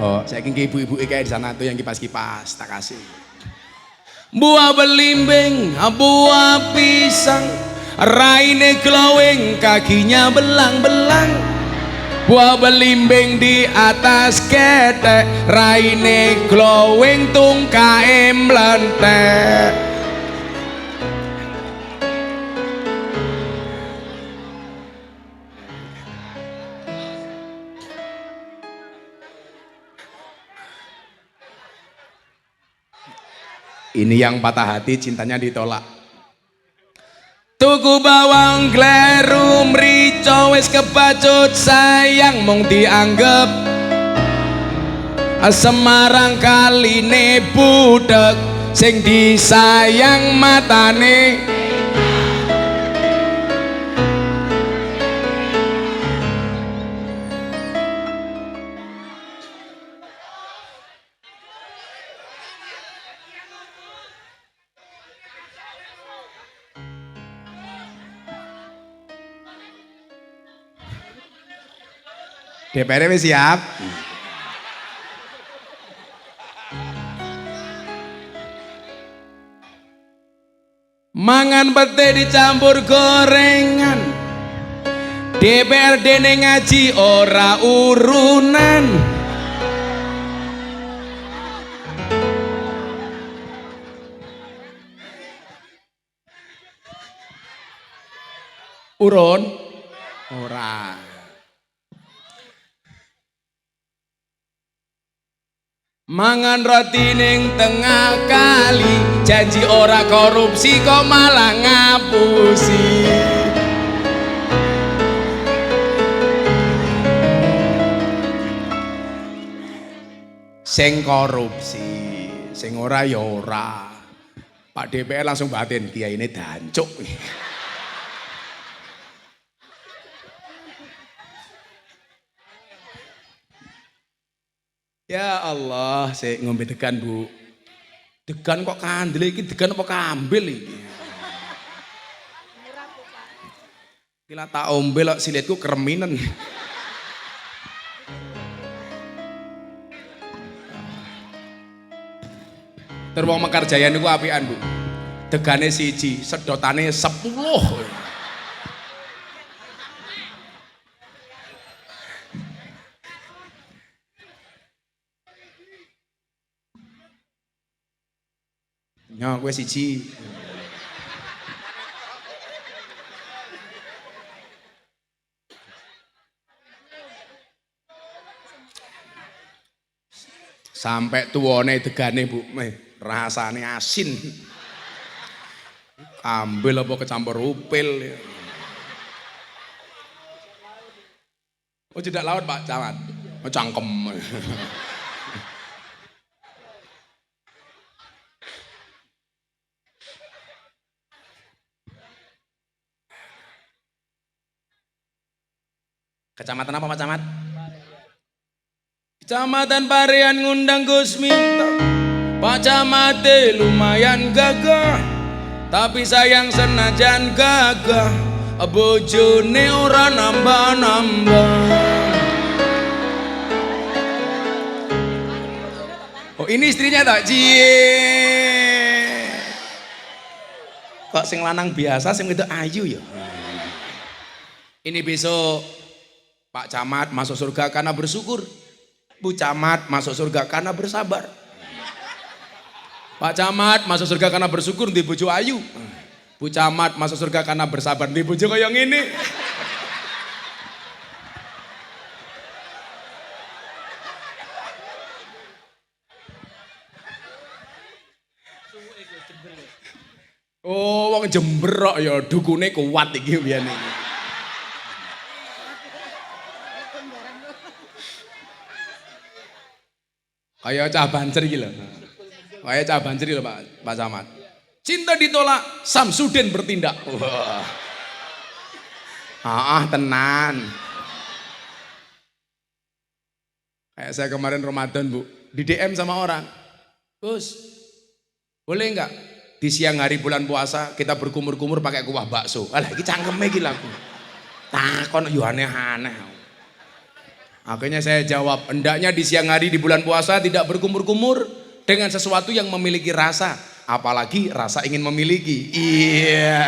Oh, saya ingin ibu-ibu kayak di sana tuh yang kipas-kipas, tak kasih. Buah belimbing, buah pisang, raine glowing, kakinya belang-belang. Buah belimbing di atas ketek, raine glowing, tungkae mlentek. Ini yang patah hati cintanya ditolak. Tuku bawang gleru mrico wis kebacut sayang mung dianggep Semarang kaline budek sing disayang matane. DPR wis siap. Mangan pete dicampur gorengan, DPRD ne ngaji ora urunan. Urun ora. Mangan roti ning tengah kali, janji ora korupsi kok malah ngapusi. Sing korupsi, sing ora ya ora. Pak DPR langsung batin, kiai ini dancuk. Ya Allah, saya ngombe degan Bu. Degan kok kandel iki, degan apa kambil iki? Kila tak ombe lho silitku kreminen. Tur wong Mekarjaya niku apian, Bu. Degane siji, sedotane 10. Ya, kowe siji. Sampai tuwane degane, Bu, rasane asin. Ambil apa kecampur upil. Oh, tidak laut, Pak Camat. Oh, cangkem. Kecamatan apa, Pak Camat? Kecamatan Parian ngundang Gus Minto. Pak Camat lumayan gagah, tapi sayang senajan gagah, bojone ora nambah-nambah. Oh, ini istrinya tak? Cie. Kok sing lanang biasa, sing wedok ayu ya? Ini besok Pak Camat masuk surga karena bersyukur. Bu Camat masuk surga karena bersabar. Pak Camat masuk surga karena bersyukur di bojo ayu. Bu Camat masuk surga karena bersabar di bojo kaya ngene. Oh, wong Jember kok ya dukune kuat iki biyen iki. Kayak cah bancer iki lho. Kayak cah bancer lho Pak Camat. Cinta ditolak, Samsudin bertindak. Wah. Tenan. Kayak saya kemarin Ramadan, Bu, di DM sama orang. Gus, boleh enggak di siang hari bulan puasa kita berkumur-kumur pakai kuah bakso? Alah iki cangkeme iki lho. Takon yo aneh-aneh. Akhirnya saya jawab, hendaknya di siang hari di bulan puasa tidak berkumur-kumur dengan sesuatu yang memiliki rasa, apalagi rasa ingin memiliki. Iya.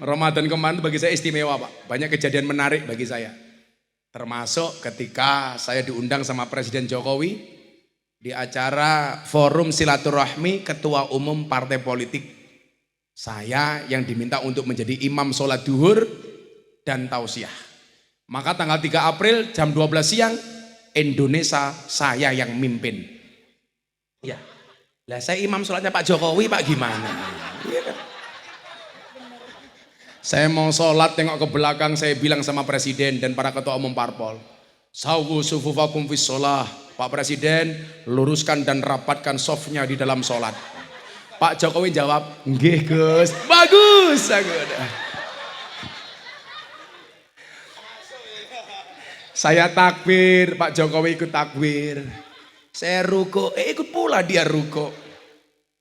Ramadan kemarin bagi saya istimewa, Pak. Banyak kejadian menarik bagi saya. Termasuk ketika saya diundang sama Presiden Jokowi di acara Forum Silaturahmi Ketua Umum Partai Politik. Saya yang diminta untuk menjadi imam sholat duhur dan tausiah. Maka tanggal 3 April jam 12 siang Indonesia saya yang mimpin. Ya, lah saya imam sholatnya Pak Jokowi, Pak gimana? Iya kan? Saya mau sholat tengok ke belakang, saya bilang sama Presiden dan para ketua umum parpol, sawu sufufakum fis sholah. Pak Presiden luruskan dan rapatkan softnya di dalam sholat. Pak Jokowi jawab, nggih Gus, bagus. Saya takbir, Pak Jokowi ikut takbir. Saya ruko, ikut pula dia ruko.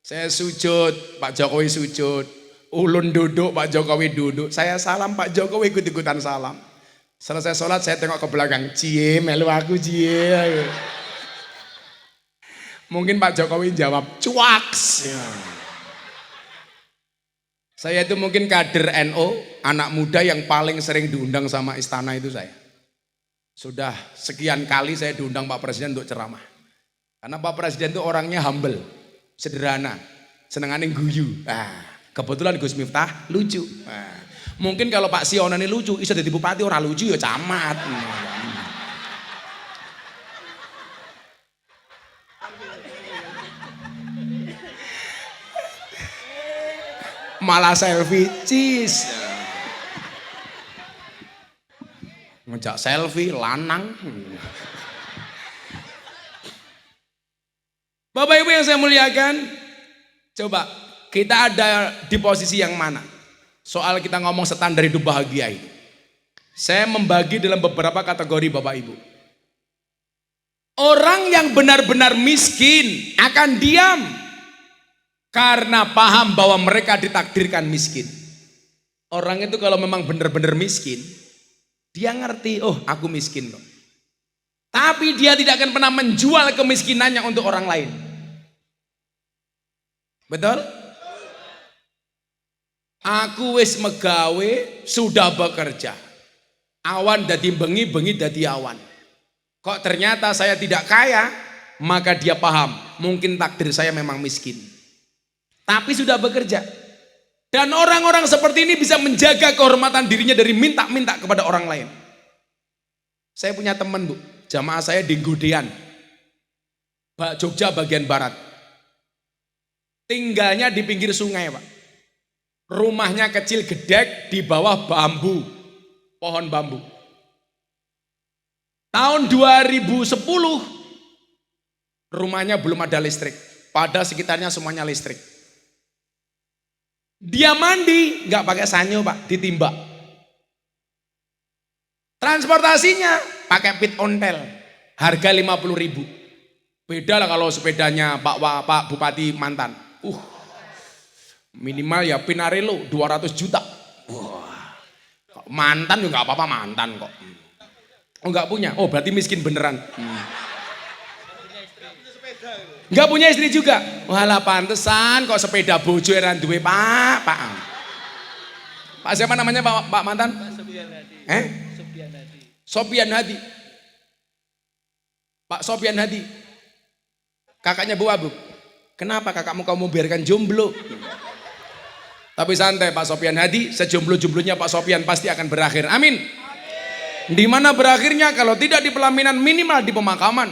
Saya sujud, Pak Jokowi sujud. Ulun duduk, Pak Jokowi duduk. Saya salam, Pak Jokowi ikut-ikutan salam. Selesai sholat saya tengok ke belakang, cie melu aku cie. Mungkin Pak Jokowi jawab, cuaks. Ya. Saya itu mungkin kader NU, anak muda yang paling sering diundang sama istana itu saya. Sudah sekian kali saya diundang Pak Presiden untuk ceramah. Karena Pak Presiden itu orangnya humble, sederhana, senengannya guyu. Kebetulan Gus Miftah lucu. Mungkin kalau Pak Sionan ini lucu, bisa jadi bupati orang lucu ya camat. Malah selfie, cheese. Ngejak selfie, lanang. Bapak Ibu yang saya muliakan, coba kita ada di posisi yang mana? Soal kita ngomong standar hidup bahagia ini. Saya membagi dalam beberapa kategori Bapak Ibu. Orang yang benar-benar miskin akan diam karena paham bahwa mereka ditakdirkan miskin. Orang itu kalau memang benar-benar miskin, dia ngerti, oh aku miskin loh. Tapi dia tidak akan pernah menjual kemiskinannya untuk orang lain. Betul? Aku wis megawe sudah bekerja. Awan dadi bengi, bengi dadi awan. Kok ternyata saya tidak kaya, maka dia paham, mungkin takdir saya memang miskin. Tapi sudah bekerja. Dan orang-orang seperti ini bisa menjaga kehormatan dirinya dari minta-minta kepada orang lain. Saya punya teman, Bu, jamaah saya di Godean, Jogja bagian barat. Tinggalnya di pinggir sungai, Pak. Rumahnya kecil gedek di bawah bambu, pohon bambu. Tahun 2010 rumahnya belum ada listrik, pada sekitarnya semuanya listrik. Dia mandi nggak pakai sanyo, Pak, ditimbak. Transportasinya pakai pit ontel, harga 50.000. Beda lah kalau sepedanya Pak Bupati mantan. Minimal ya Pinarello 200 juta. Mantan juga nggak apa-apa, mantan kok. Oh nggak punya, oh berarti miskin beneran. Nggak punya istri juga. Walah pantesan kok sepeda bojo eran duwe Pak. Pak siapa namanya Pak mantan? Sopian Hadi. Pak Sopian Hadi. Kakaknya Bu Abu. Kenapa kakakmu kamu biarkan jomblo? Tapi santai Pak Sopian Hadi, sejomblo-jomblonya Pak Sopian pasti akan berakhir. Amin. Di mana berakhirnya kalau tidak di pelaminan minimal di pemakaman.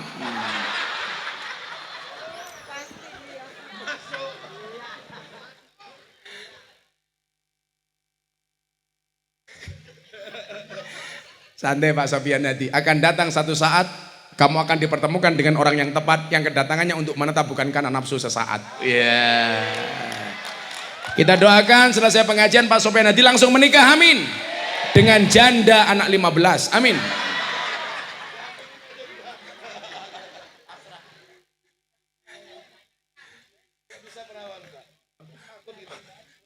Santai Pak Sofian Hadi, akan datang satu saat kamu akan dipertemukan dengan orang yang tepat yang kedatangannya untuk menetap bukan karena nafsu sesaat. Yeah. Kita doakan selesai pengajian Pak Sofian Hadi langsung menikah, amin. Dengan janda anak 15, amin.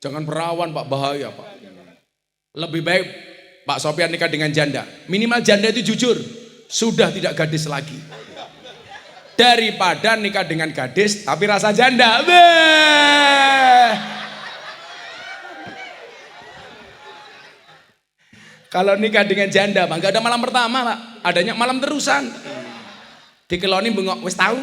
Jangan perawan Pak, bahaya Pak. Lebih baik Pak Sofian nikah dengan janda. Minimal janda itu jujur, sudah tidak gadis lagi. Daripada nikah dengan gadis tapi rasa janda. Kalau nikah dengan janda Pak, gak ada malam pertama Pak, adanya malam terusan. Dikeloni bengok, wis tahu.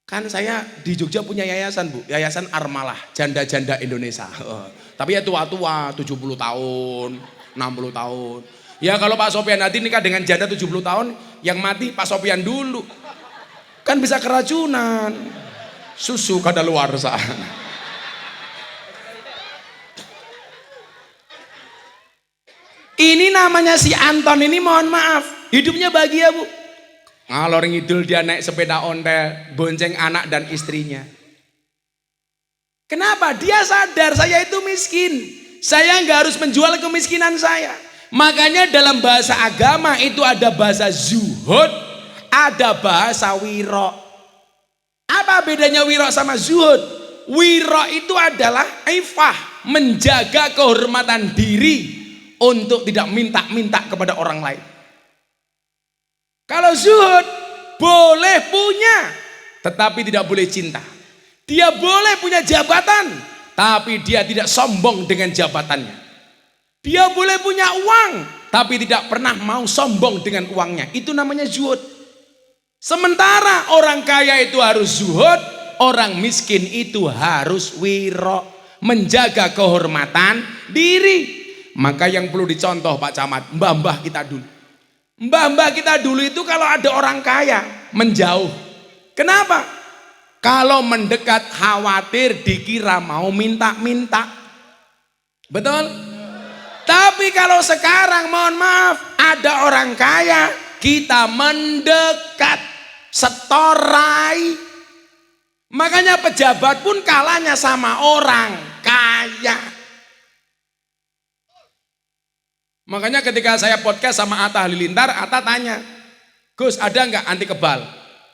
Kan saya di Jogja punya yayasan Bu, yayasan Armalah, janda-janda Indonesia. Tapi ya tua-tua, 70 tahun, 60 tahun. Ya kalau Pak Sofian Hadi nikah dengan janda 70 tahun, yang mati Pak Sofian dulu. Kan bisa keracunan. Susu kadaluarsa. Ini namanya si Anton ini mohon maaf, hidupnya bahagia Bu. Ngalor ngidul dia naik sepeda ontel, bonceng anak dan istrinya. Kenapa? Dia sadar saya itu miskin. Saya nggak harus menjual kemiskinan saya. Makanya dalam bahasa agama itu ada bahasa zuhud, ada bahasa wiro. Apa bedanya wiro sama zuhud? Wiro itu adalah ifah, menjaga kehormatan diri untuk tidak minta-minta kepada orang lain. Kalau zuhud boleh punya tetapi tidak boleh cinta. Dia boleh punya jabatan tapi dia tidak sombong dengan jabatannya. Dia boleh punya uang tapi tidak pernah mau sombong dengan uangnya. Itu namanya zuhud. Sementara orang kaya itu harus zuhud, orang miskin itu harus wiro, menjaga kehormatan diri. Maka yang perlu dicontoh Pak Camat, mbah-mbah kita dulu. Mbah-mbah kita dulu itu kalau ada orang kaya menjauh. Kenapa? Kalau mendekat khawatir dikira mau minta-minta. Betul? Tapi kalau sekarang mohon maaf, ada orang kaya, kita mendekat, setorai. Makanya pejabat pun kalahnya sama orang kaya. Makanya ketika saya podcast sama Atta Halilintar, Atta tanya, Gus ada nggak anti kebal?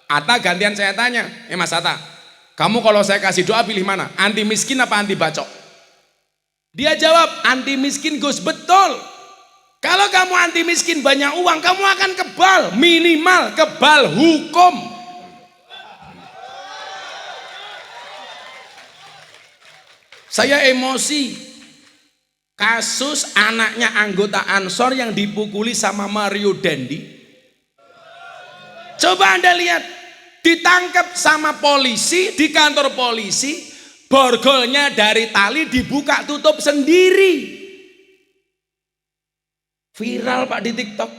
Atta gantian saya tanya, Mas Atta, kamu kalau saya kasih doa pilih mana? Anti miskin apa anti bacok? Dia jawab, anti miskin Gus, betul. Kalau kamu anti miskin banyak uang, kamu akan kebal, minimal kebal hukum. Saya emosi. Kasus anaknya anggota Ansor yang dipukuli sama Mario Dandi. Coba Anda lihat, ditangkap sama polisi di kantor polisi, borgolnya dari tali dibuka tutup sendiri. Viral Pak di TikTok.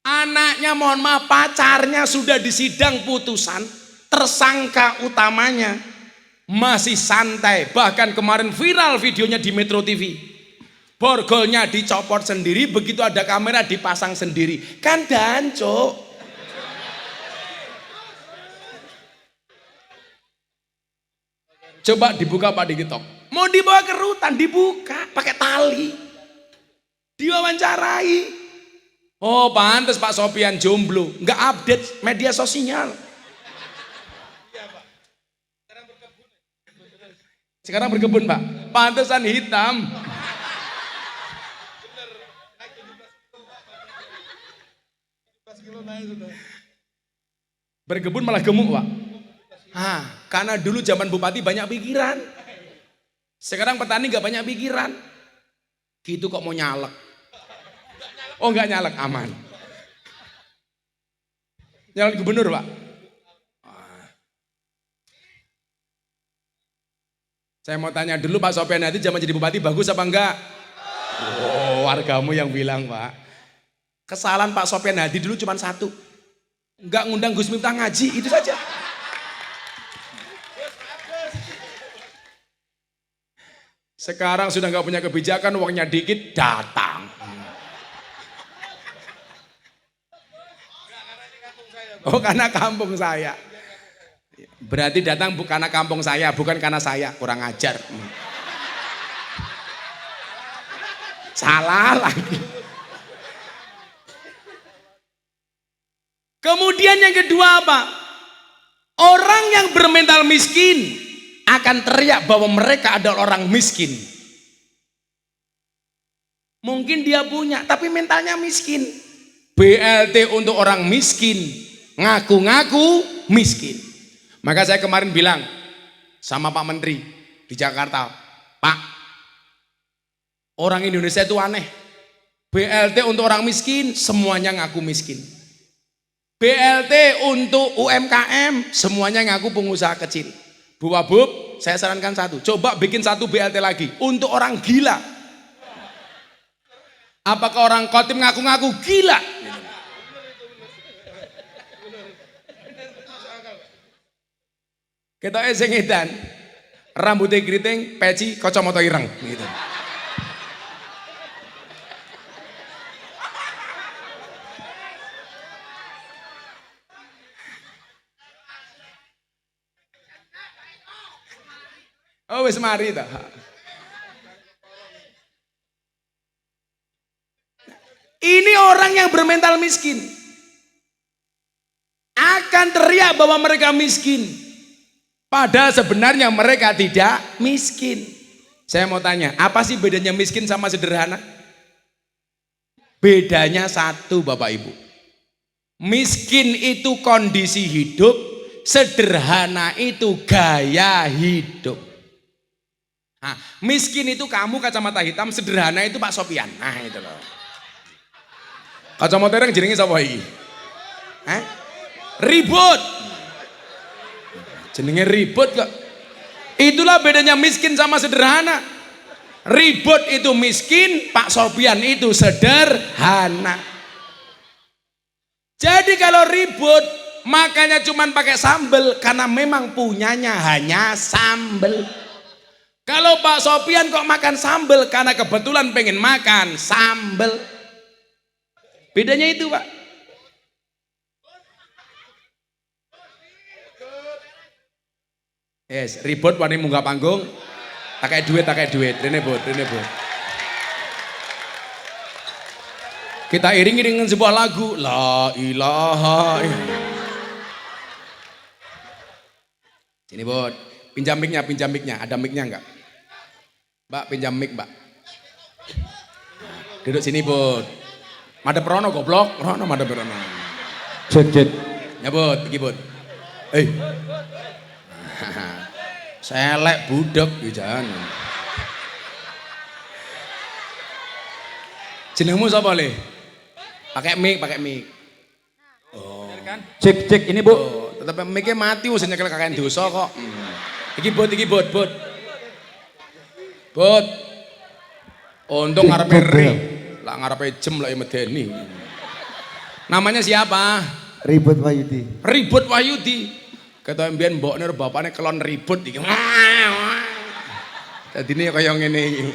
Anaknya mohon maaf pacarnya sudah disidang putusan, tersangka utamanya masih santai. Bahkan kemarin viral videonya di Metro TV. Borgolnya dicopot sendiri, begitu ada kamera dipasang sendiri. Kan danco. Coba dibuka Pak di TikTok. Mau dibawa ke rutan, dibuka pakai tali. Diwawancarai. Oh pantes Pak Sopian jomblo, nggak update media sosial. Sekarang berkebun Pak, pantesan hitam. Berkebun malah gemuk Pak. Karena dulu zaman bupati banyak pikiran. Sekarang petani nggak banyak pikiran. Gitu kok mau nyalek. Oh nggak nyalek, aman. Nyalek gubernur Pak. Saya mau tanya dulu Pak Sopian nanti zaman jadi bupati bagus apa enggak? Oh wargamu yang bilang Pak. Kesalahan Pak Sopian Hadi dulu cuma satu. Enggak ngundang Gus Miftah ngaji, itu saja. Sekarang sudah nggak punya kebijakan, uangnya dikit, datang. Oh karena kampung saya. Berarti datang bukan karena kampung saya, bukan karena saya, kurang ajar. Salah lagi. Kemudian yang kedua apa? Orang yang bermental miskin akan teriak bahwa mereka adalah orang miskin. Mungkin dia punya, tapi mentalnya miskin. BLT untuk orang miskin, ngaku-ngaku miskin. Maka saya kemarin bilang sama Pak Menteri di Jakarta, Pak, orang Indonesia itu aneh. BLT untuk orang miskin, semuanya ngaku miskin. BLT untuk UMKM, semuanya ngaku pengusaha kecil. Bu Wabub, saya sarankan satu, coba bikin satu BLT lagi untuk orang gila. Apakah orang Kotim ngaku-ngaku gila? Kita sing edan, rambutnya keriting, peci, kacamata ireng gitu. Oh wis mari ta. Ini orang yang bermental miskin akan teriak bahwa mereka miskin. Padahal sebenarnya mereka tidak miskin. Saya mau tanya, apa sih bedanya miskin sama sederhana? Bedanya satu Bapak Ibu. Miskin itu kondisi hidup, sederhana itu gaya hidup. Nah, miskin itu kamu kacamata hitam, sederhana itu Pak Sopian. Nah itu loh. Kacamata ireng jenenge sapa iki? Ribut. Jenenge ribut kok. Itulah bedanya miskin sama sederhana. Ribut itu miskin, Pak Sopian itu sederhana. Jadi kalau ribut makanya cuman pakai sambel karena memang punyanya hanya sambel. Kalau Pak Sopian kok makan sambel karena kebetulan pengen makan sambel. Bedanya itu Pak. Yes, ribut wani munggah panggung. Takai duit. Rene bot. Kita iringi dengan sebuah lagu, La ilaha illallah. Sini bot, pinjam mic-nya, ada mic-nya enggak? Mbak pinjam mic, Mbak. Duduk sini, Bud. Madep rono goblok, rono madep rono. Cek cek. Ya, Bud, iki, Bud. Selek budek ya jangan. Jenengmu sapa, Le? Pakai mic, pakai mic. Oh. Cek cek ini, Bu. Oh, tetep mic-nya mati wis nyekel kakek dosa kok. Iki, Bud, iki, Bud, Bud. Bud. Untung ngarepe ri. Lah ngarepe jem lek medeni. Namanya siapa? Ribut Wahyudi. Ribut Wahyudi. Kata mbiyen mbokne karo bapakne kelon ribut iki. Dadine kaya ngene iki.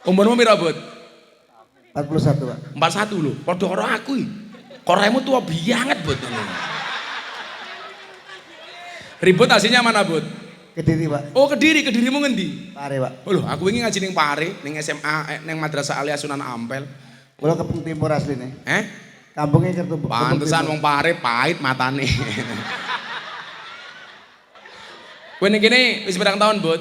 Umurmu piro, Bud? 41, Pak. 41 lho. Padha karo aku iki. Koremu tua banget, Bud. Ribut aslinya mana, Bud? Kediri, Pak. Oh, Kediri. Kedirimu ngendi? Pare, Pak. Oh lho, aku wingi ngaji ning Pare, ning SMA, ning Madrasah Alia Sunan Ampel. Kula Kepung Timur asline. Kampungnya Kertu. Pantesan wong Pare pahit matane. Kowe ning kene wis pirang tahun, Bud?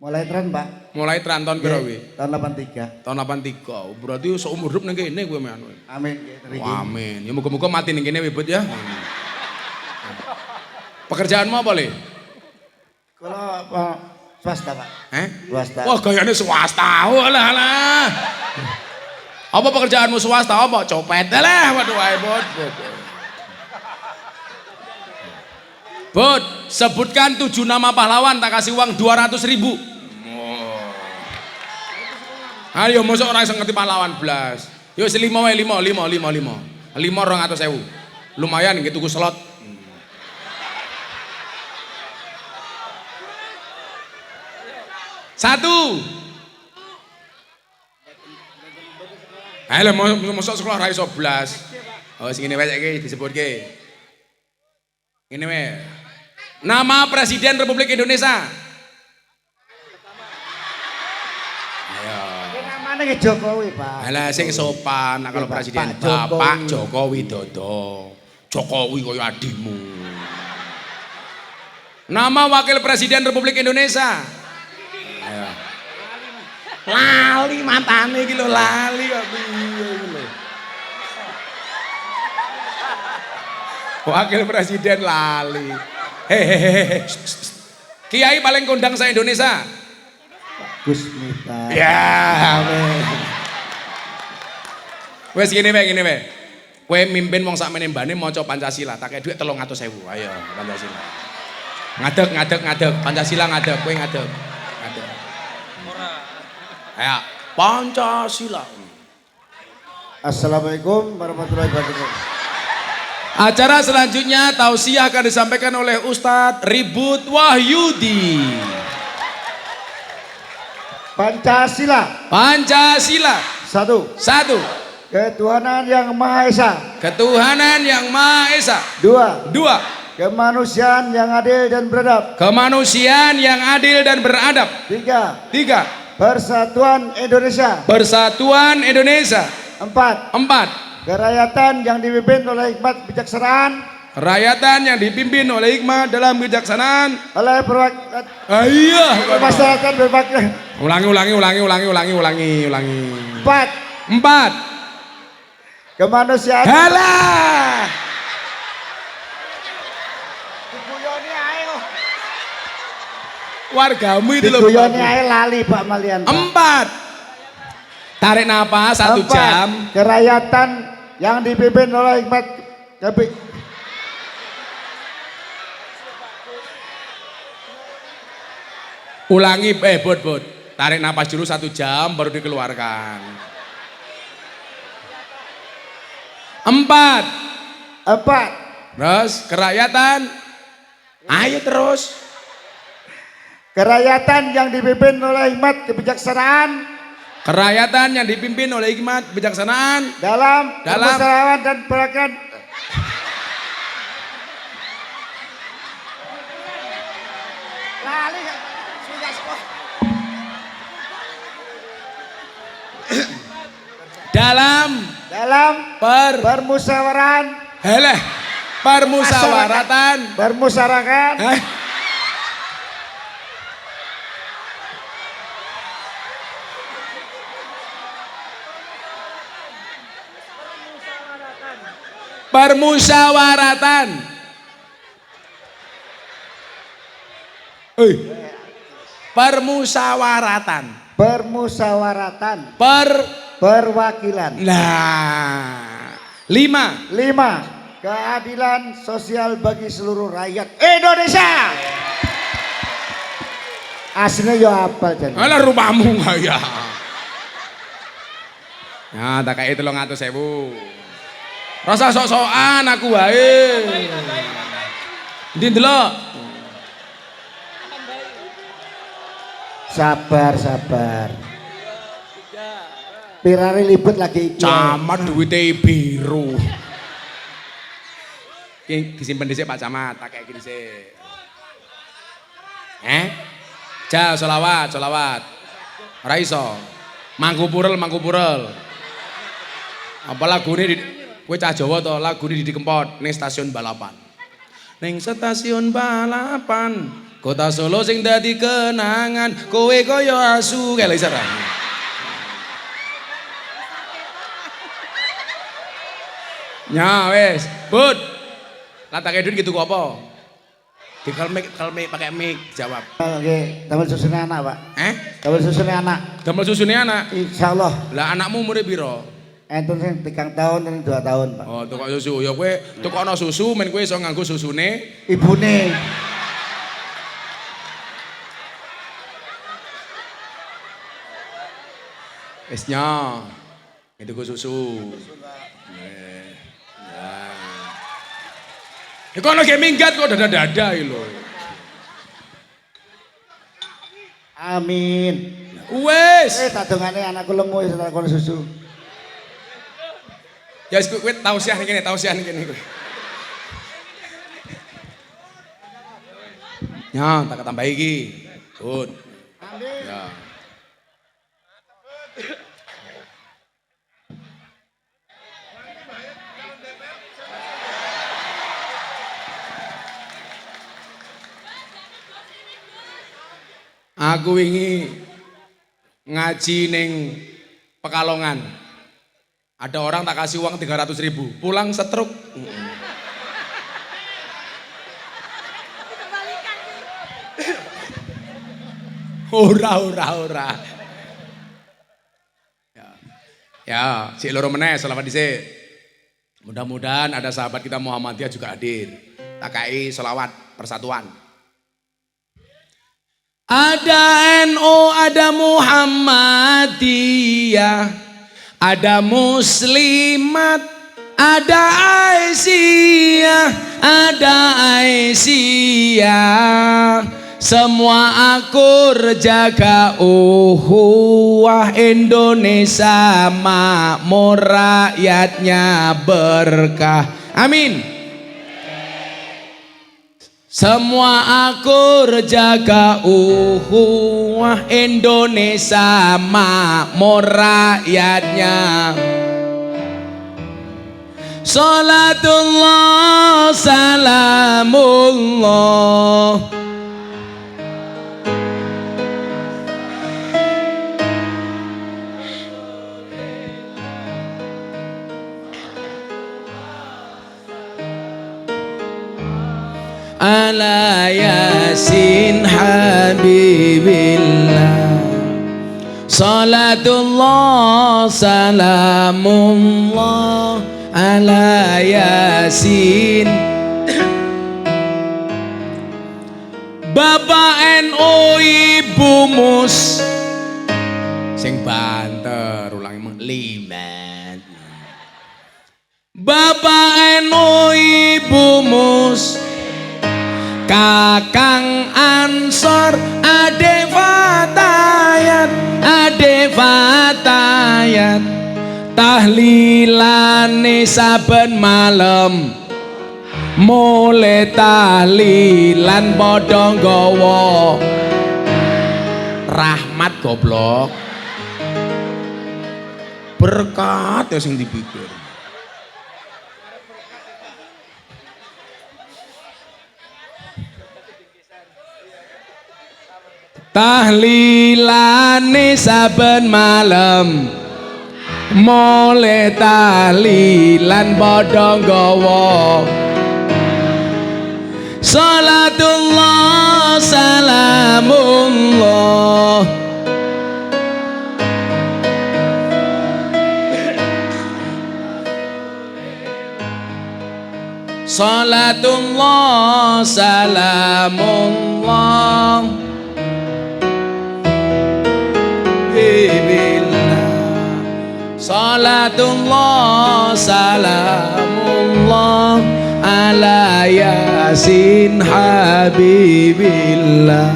Mulai tren, Pak. Mulai tran tahun piro kuwi? Tahun 83. Tahun 83. Berarti seumur hidup ning kene kowe men. Amin. Wah, amin. Ya muga-muga mati ning kene Bud ya. Pekerjaanmu apa, Le? Kalau swasta, Pak. Swasta. Wah, gayane swasta. Walah. Apa pekerjaanmu swasta? Apa? Copet lah. Waduh, ae, Bud. Bud, sebutkan 7 nama pahlawan tak kasih uang 200.000. Ayo, mosok orang yang ngerti pahlawan blas. Yo 5 wae 5. 5 200.000. Lumayan nggih tuku slot. Satu. Ayo mosok sekolah ra iso blas. Oh sing ngene wae iki disebutke. Ngene wae. Nama Presiden Republik Indonesia. Namanya ke Jokowi, Pak. Alah sing sopan kalau presiden Pak Bapak Joko Widodo. Jokowi koyo adimu. Nama Wakil Presiden Republik Indonesia. Ayo. Lali matane iki lho lali kok piye iki lho. Wakil Presiden lali. Hehehe. Kiai paling kondang se Indonesia. Gus Miftah. Ya, amin. Wes gini wae. Kowe mimpin wong sakmene mbane maca Pancasila, tak kei dhuwit 300.000. Ayo, Pancasila. Ngadeg Pancasila ngadeg, kowe ngadeg. Ora. Ayo, Pancasila. Assalamualaikum warahmatullahi wabarakatuh. Acara selanjutnya tausiah akan disampaikan oleh Ustadz Ribut Wahyudi. Pancasila. Satu. Ketuhanan yang Maha Esa. Dua. Kemanusiaan yang adil dan beradab. Tiga. Persatuan Indonesia. Empat. Kerakyatan yang dipimpin oleh hikmat dalam kebijaksanaan. Oleh masyarakat berpakaian. Ulangi. Empat. Kemanusiaan. Halah. Wargamu itu loh. Diguyoni ae lali Pak Malian. Empat. Tarik napas 1 jam. Kerakyatan yang dipimpin oleh hikmat. Ulangi, Bud. Tarik napas dulu 1 jam baru dikeluarkan. Empat. Terus kerakyatan. Ayo terus. Kerakyatan yang dipimpin oleh hikmat kebijaksanaan. Dalam kemusyawaratan dan perwakilan. Dalam permusyawaratan Permusyawaratan. Permusyawaratan. Permusyawaratan. Perwakilan. Nah, 5. 5. Keadilan sosial bagi seluruh rakyat Indonesia. Aslinya yo apal jan. Alah rumahmu ya. Nah, tak kayak 300.000. Rasa sok-sokan aku wae. Ndi ndelok. Sabar. Pirari libet lagi iki. Camat duwite biru. Ki disimpen dhisik Pak Camat, tak kayak gini sih. Ja selawat. Ora iso. Mangku purel. Apa lagune kowe cah Jawa to, lagune Didi Kempot ning stasiun balapan. Ning stasiun balapan, Kota Solo sing dadi kenangan, kowe kaya asu kae lho isar. Ya wes, Bud. Latake duit gitu kok apa? Dikelmik pakai mic jawab. Oke, damel susune anak, Pak. Damel susune anak. Damel susune anak. Insyaallah. Lah anakmu umure piro? Enten sing 3 tahun dan 2 tahun, Pak. Oh, tukok susu. Ya kowe tukokno susu men kowe iso nganggo susune Ibune. wis nya. Itu susu. Ya kok lagi minggat kok dada-dada lho. Amin. Wes. Tak dongane anakku lemu wis tak kono susu. Ya wis kowe tausiah ning kene kowe. Ya, tak tambah iki. Bud. Amin. Ya. Aku wingi ngaji ning Pekalongan. Ada orang tak kasih uang 300.000, pulang setruk. Ora. Ya, si loro meneh selawat dhisik. Mudah-mudahan ada sahabat kita Muhammadiyah juga hadir. TKI selawat persatuan. Ada NU, ada Muhammadiyah, ada Muslimat, ada Aisyah, semua akur jaga uhuwah Indonesia makmur rakyatnya berkah. Amin. Semua akur jaga uhuwah Indonesia makmur rakyatnya. Salatullah salamullah ala yasin habibillah. Salatullah salamullah ala yasin. Bapak NU Ibu Mus sing banter ulang limet. Bapak NU Ibu Mus, Kakang Ansor, Ade Fatayat, tahlilane saben malam, mulai tahlilan padha nggawa rahmat goblok. Berkat ya sing dipikir. Tahlilane saben malam, mole talilan padha nggawa salatullah salamullah salatullah salamullah salatullah salamullah ala yasin habibillah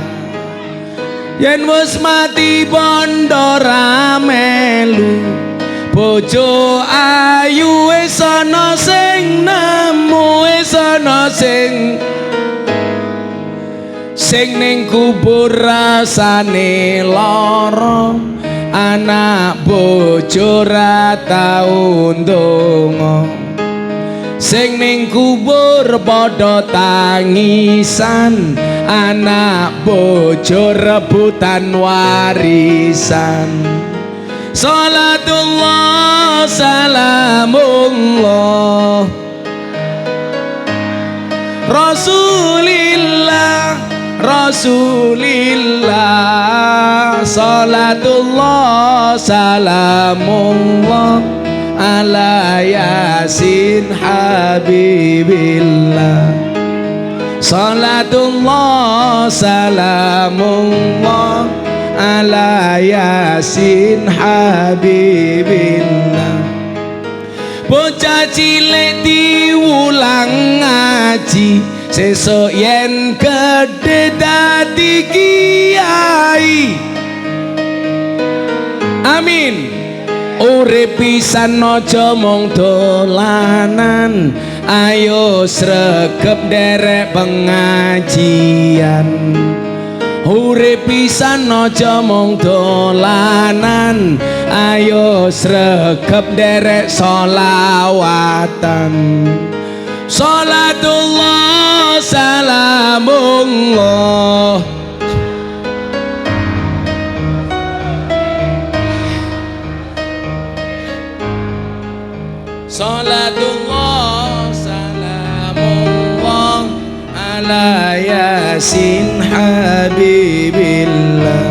yen wis mati bondo ramelu bojo ayu wis ana sing nemu wis ana sing ning kubur rasane lara anak bojo ra tau ndonga sing ning kubur padha tangisan anak bojo rebutan warisan salatullah salamullah rasulillah rasulillah salatullah salamullah ala yasin habibillah salatullah salamullah ala yasin habibillah bocah cilik diulang ngaji sesuk yen gedhe dadi kiai amin urip pisan aja mung dolanan ayo sregep derek pengajian urip pisan aja mung dolanan ayo sregep derek sholawatan salatullah salamullah salatullah salamullah ala yasin habibillah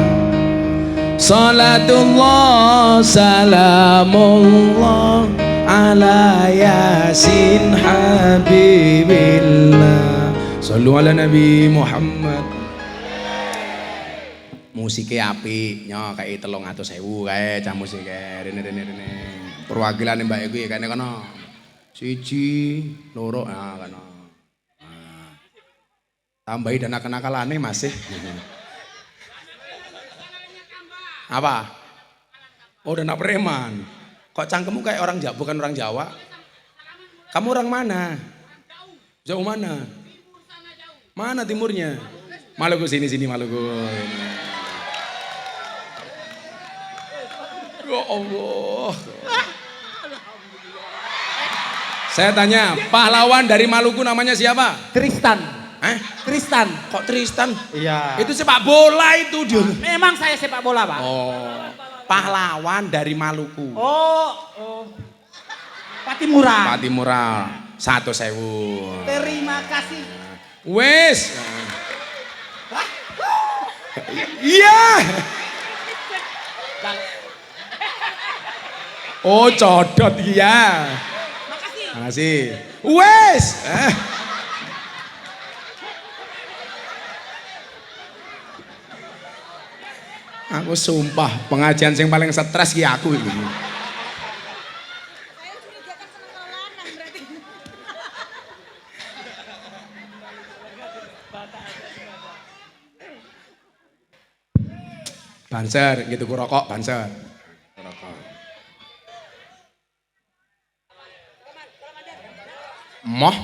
salatullah salamullah ala yasin habibillah sallu ala nabi Muhammad musiknya apik nyo kayak 300.000 kae cah musike rene perwakilan mbak iku ya kene kono siji loro kono tambahi dana kenakalane masih apa oh dana preman kok cangkemmu kayak orang Jawa bukan orang Jawa kamu orang mana jauh mana mana timurnya Maluku sini Maluku ya Allah saya tanya pahlawan dari Maluku namanya siapa Tristan Tristan kok Tristan iya itu sepak bola itu dia memang saya sepak bola Pak oh pahlawan dari Maluku Patimura 100.000 terima kasih wes iya oh codot iya makasih wes aku sumpah pengajian yang paling stres ki aku ini banser gitu ku rokok banser moh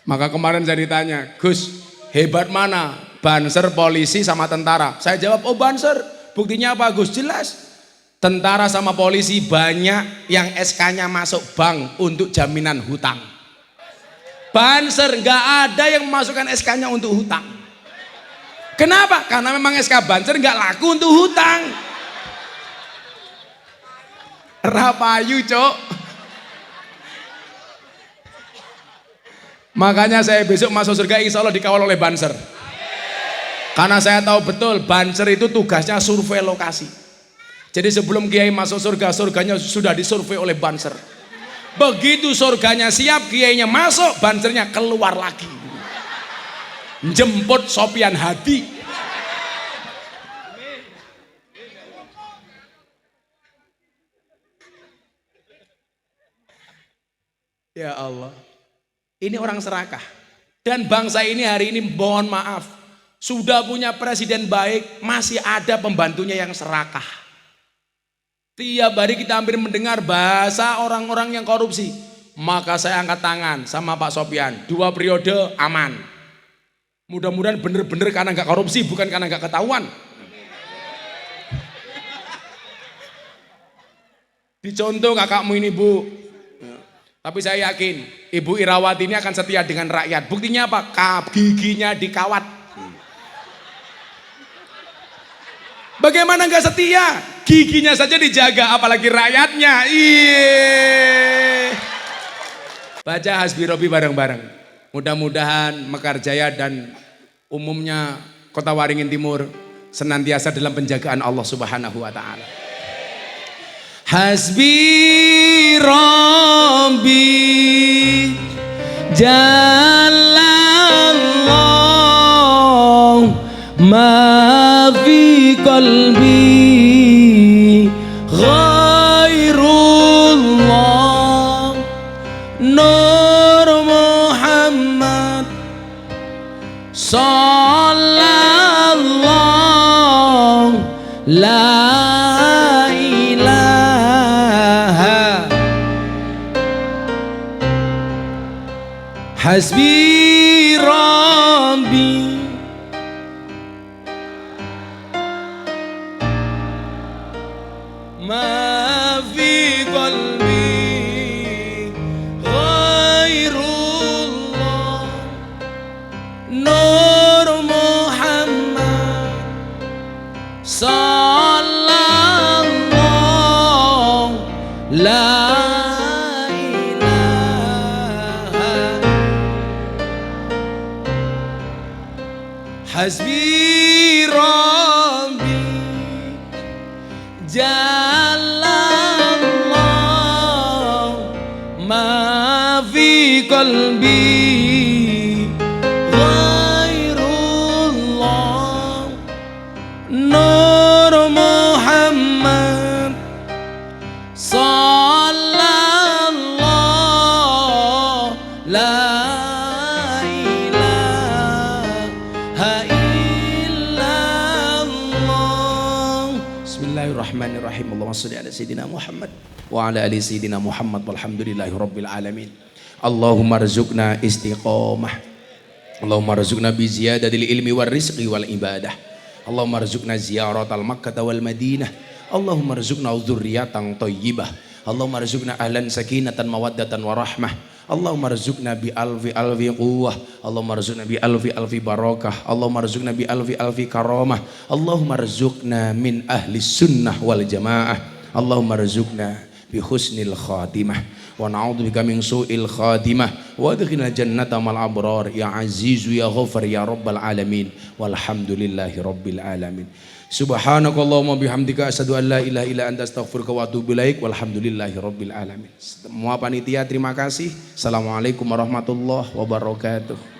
maka kemarin saya ditanya Gus hebat mana banser polisi sama tentara saya jawab oh banser buktinya apa Gus jelas tentara sama polisi banyak yang SK-nya masuk bank untuk jaminan hutang Banser nggak ada yang memasukkan SK-nya untuk hutang. Kenapa? Karena memang SK Banser nggak laku untuk hutang. Rapayu cok. Makanya saya besok masuk surga insya Allah dikawal oleh Banser. Karena saya tahu betul Banser itu tugasnya survei lokasi. Jadi sebelum kiai masuk surga, surganya sudah disurvei oleh Banser. Begitu surganya siap, kiainya masuk, Bansernya keluar lagi. Jemput Sopyan Hadi. Ya Allah, ini orang serakah. Dan bangsa ini hari ini mohon maaf, sudah punya presiden baik, masih ada pembantunya yang serakah. Tiap hari kita hampir mendengar bahasa orang-orang yang korupsi. Maka saya angkat tangan sama Pak Sopyan, 2 periode aman. Mudah-mudahan bener-bener karena nggak korupsi, bukan karena nggak ketahuan. Dicontoh kakakmu ini Bu. Tapi saya yakin Ibu Irawati ini akan setia dengan rakyat. Buktinya apa? Giginya dikawat. Bagaimana nggak setia? Giginya saja dijaga, apalagi rakyatnya. Iye. Baca Hasbi Robi bareng-bareng. Mudah-mudahan Mekarjaya dan umumnya Kota Waringin Timur senantiasa dalam penjagaan Allah Subhanahu wa taala. Hasbi Rabbi Jalallah ma fi qalbi ghairullah Nur Muhammad sallallahu la Hasbi Rabbi ma fi qalbi ghairullah Nur Muhammad sallallahu la Hasbi Rabbi Jalallah ma fi qalbi ghairullah Nur Muhammad sallallahu la Bismillahirrahmanirrahim. Allahumma shalli ala sayyidina Muhammad wa ala ali sayyidina Muhammad walhamdulillahi rabbil alamin. Allahumma rzuqna istiqamah. Allahumma rzuqna bi ziyadatil ilmi war rizqi wal ibadah. Allahumma rzuqna ziyaratal Makkah wal Madinah. Allahumma rzuqna dzurriyyatan thayyibah. Allahumma rzuqna ahlan sakinatan mawaddatan warahmah. Allahumma rzuqna bi alfi quwwah. Allahumma rzuqna bi alfi barakah. Allahumma rzuqna bi alfi karamah. Allahumma rzuqna min ahli sunnah wal jamaah. Allahumma rzuqna bi husnil khatimah wa na'udzubika min su'il khatimah wa adkhilna jannata mal abrar ya azizu ya ghafar ya rabbal alamin walhamdulillahi rabbil alamin. Subhanakallahumma bihamdika asyhadu an la ilaha illa anta astaghfiruka wa atubu ilaik walhamdulillahi rabbil alamin. Semua panitia terima kasih. Assalamualaikum warahmatullahi wabarakatuh.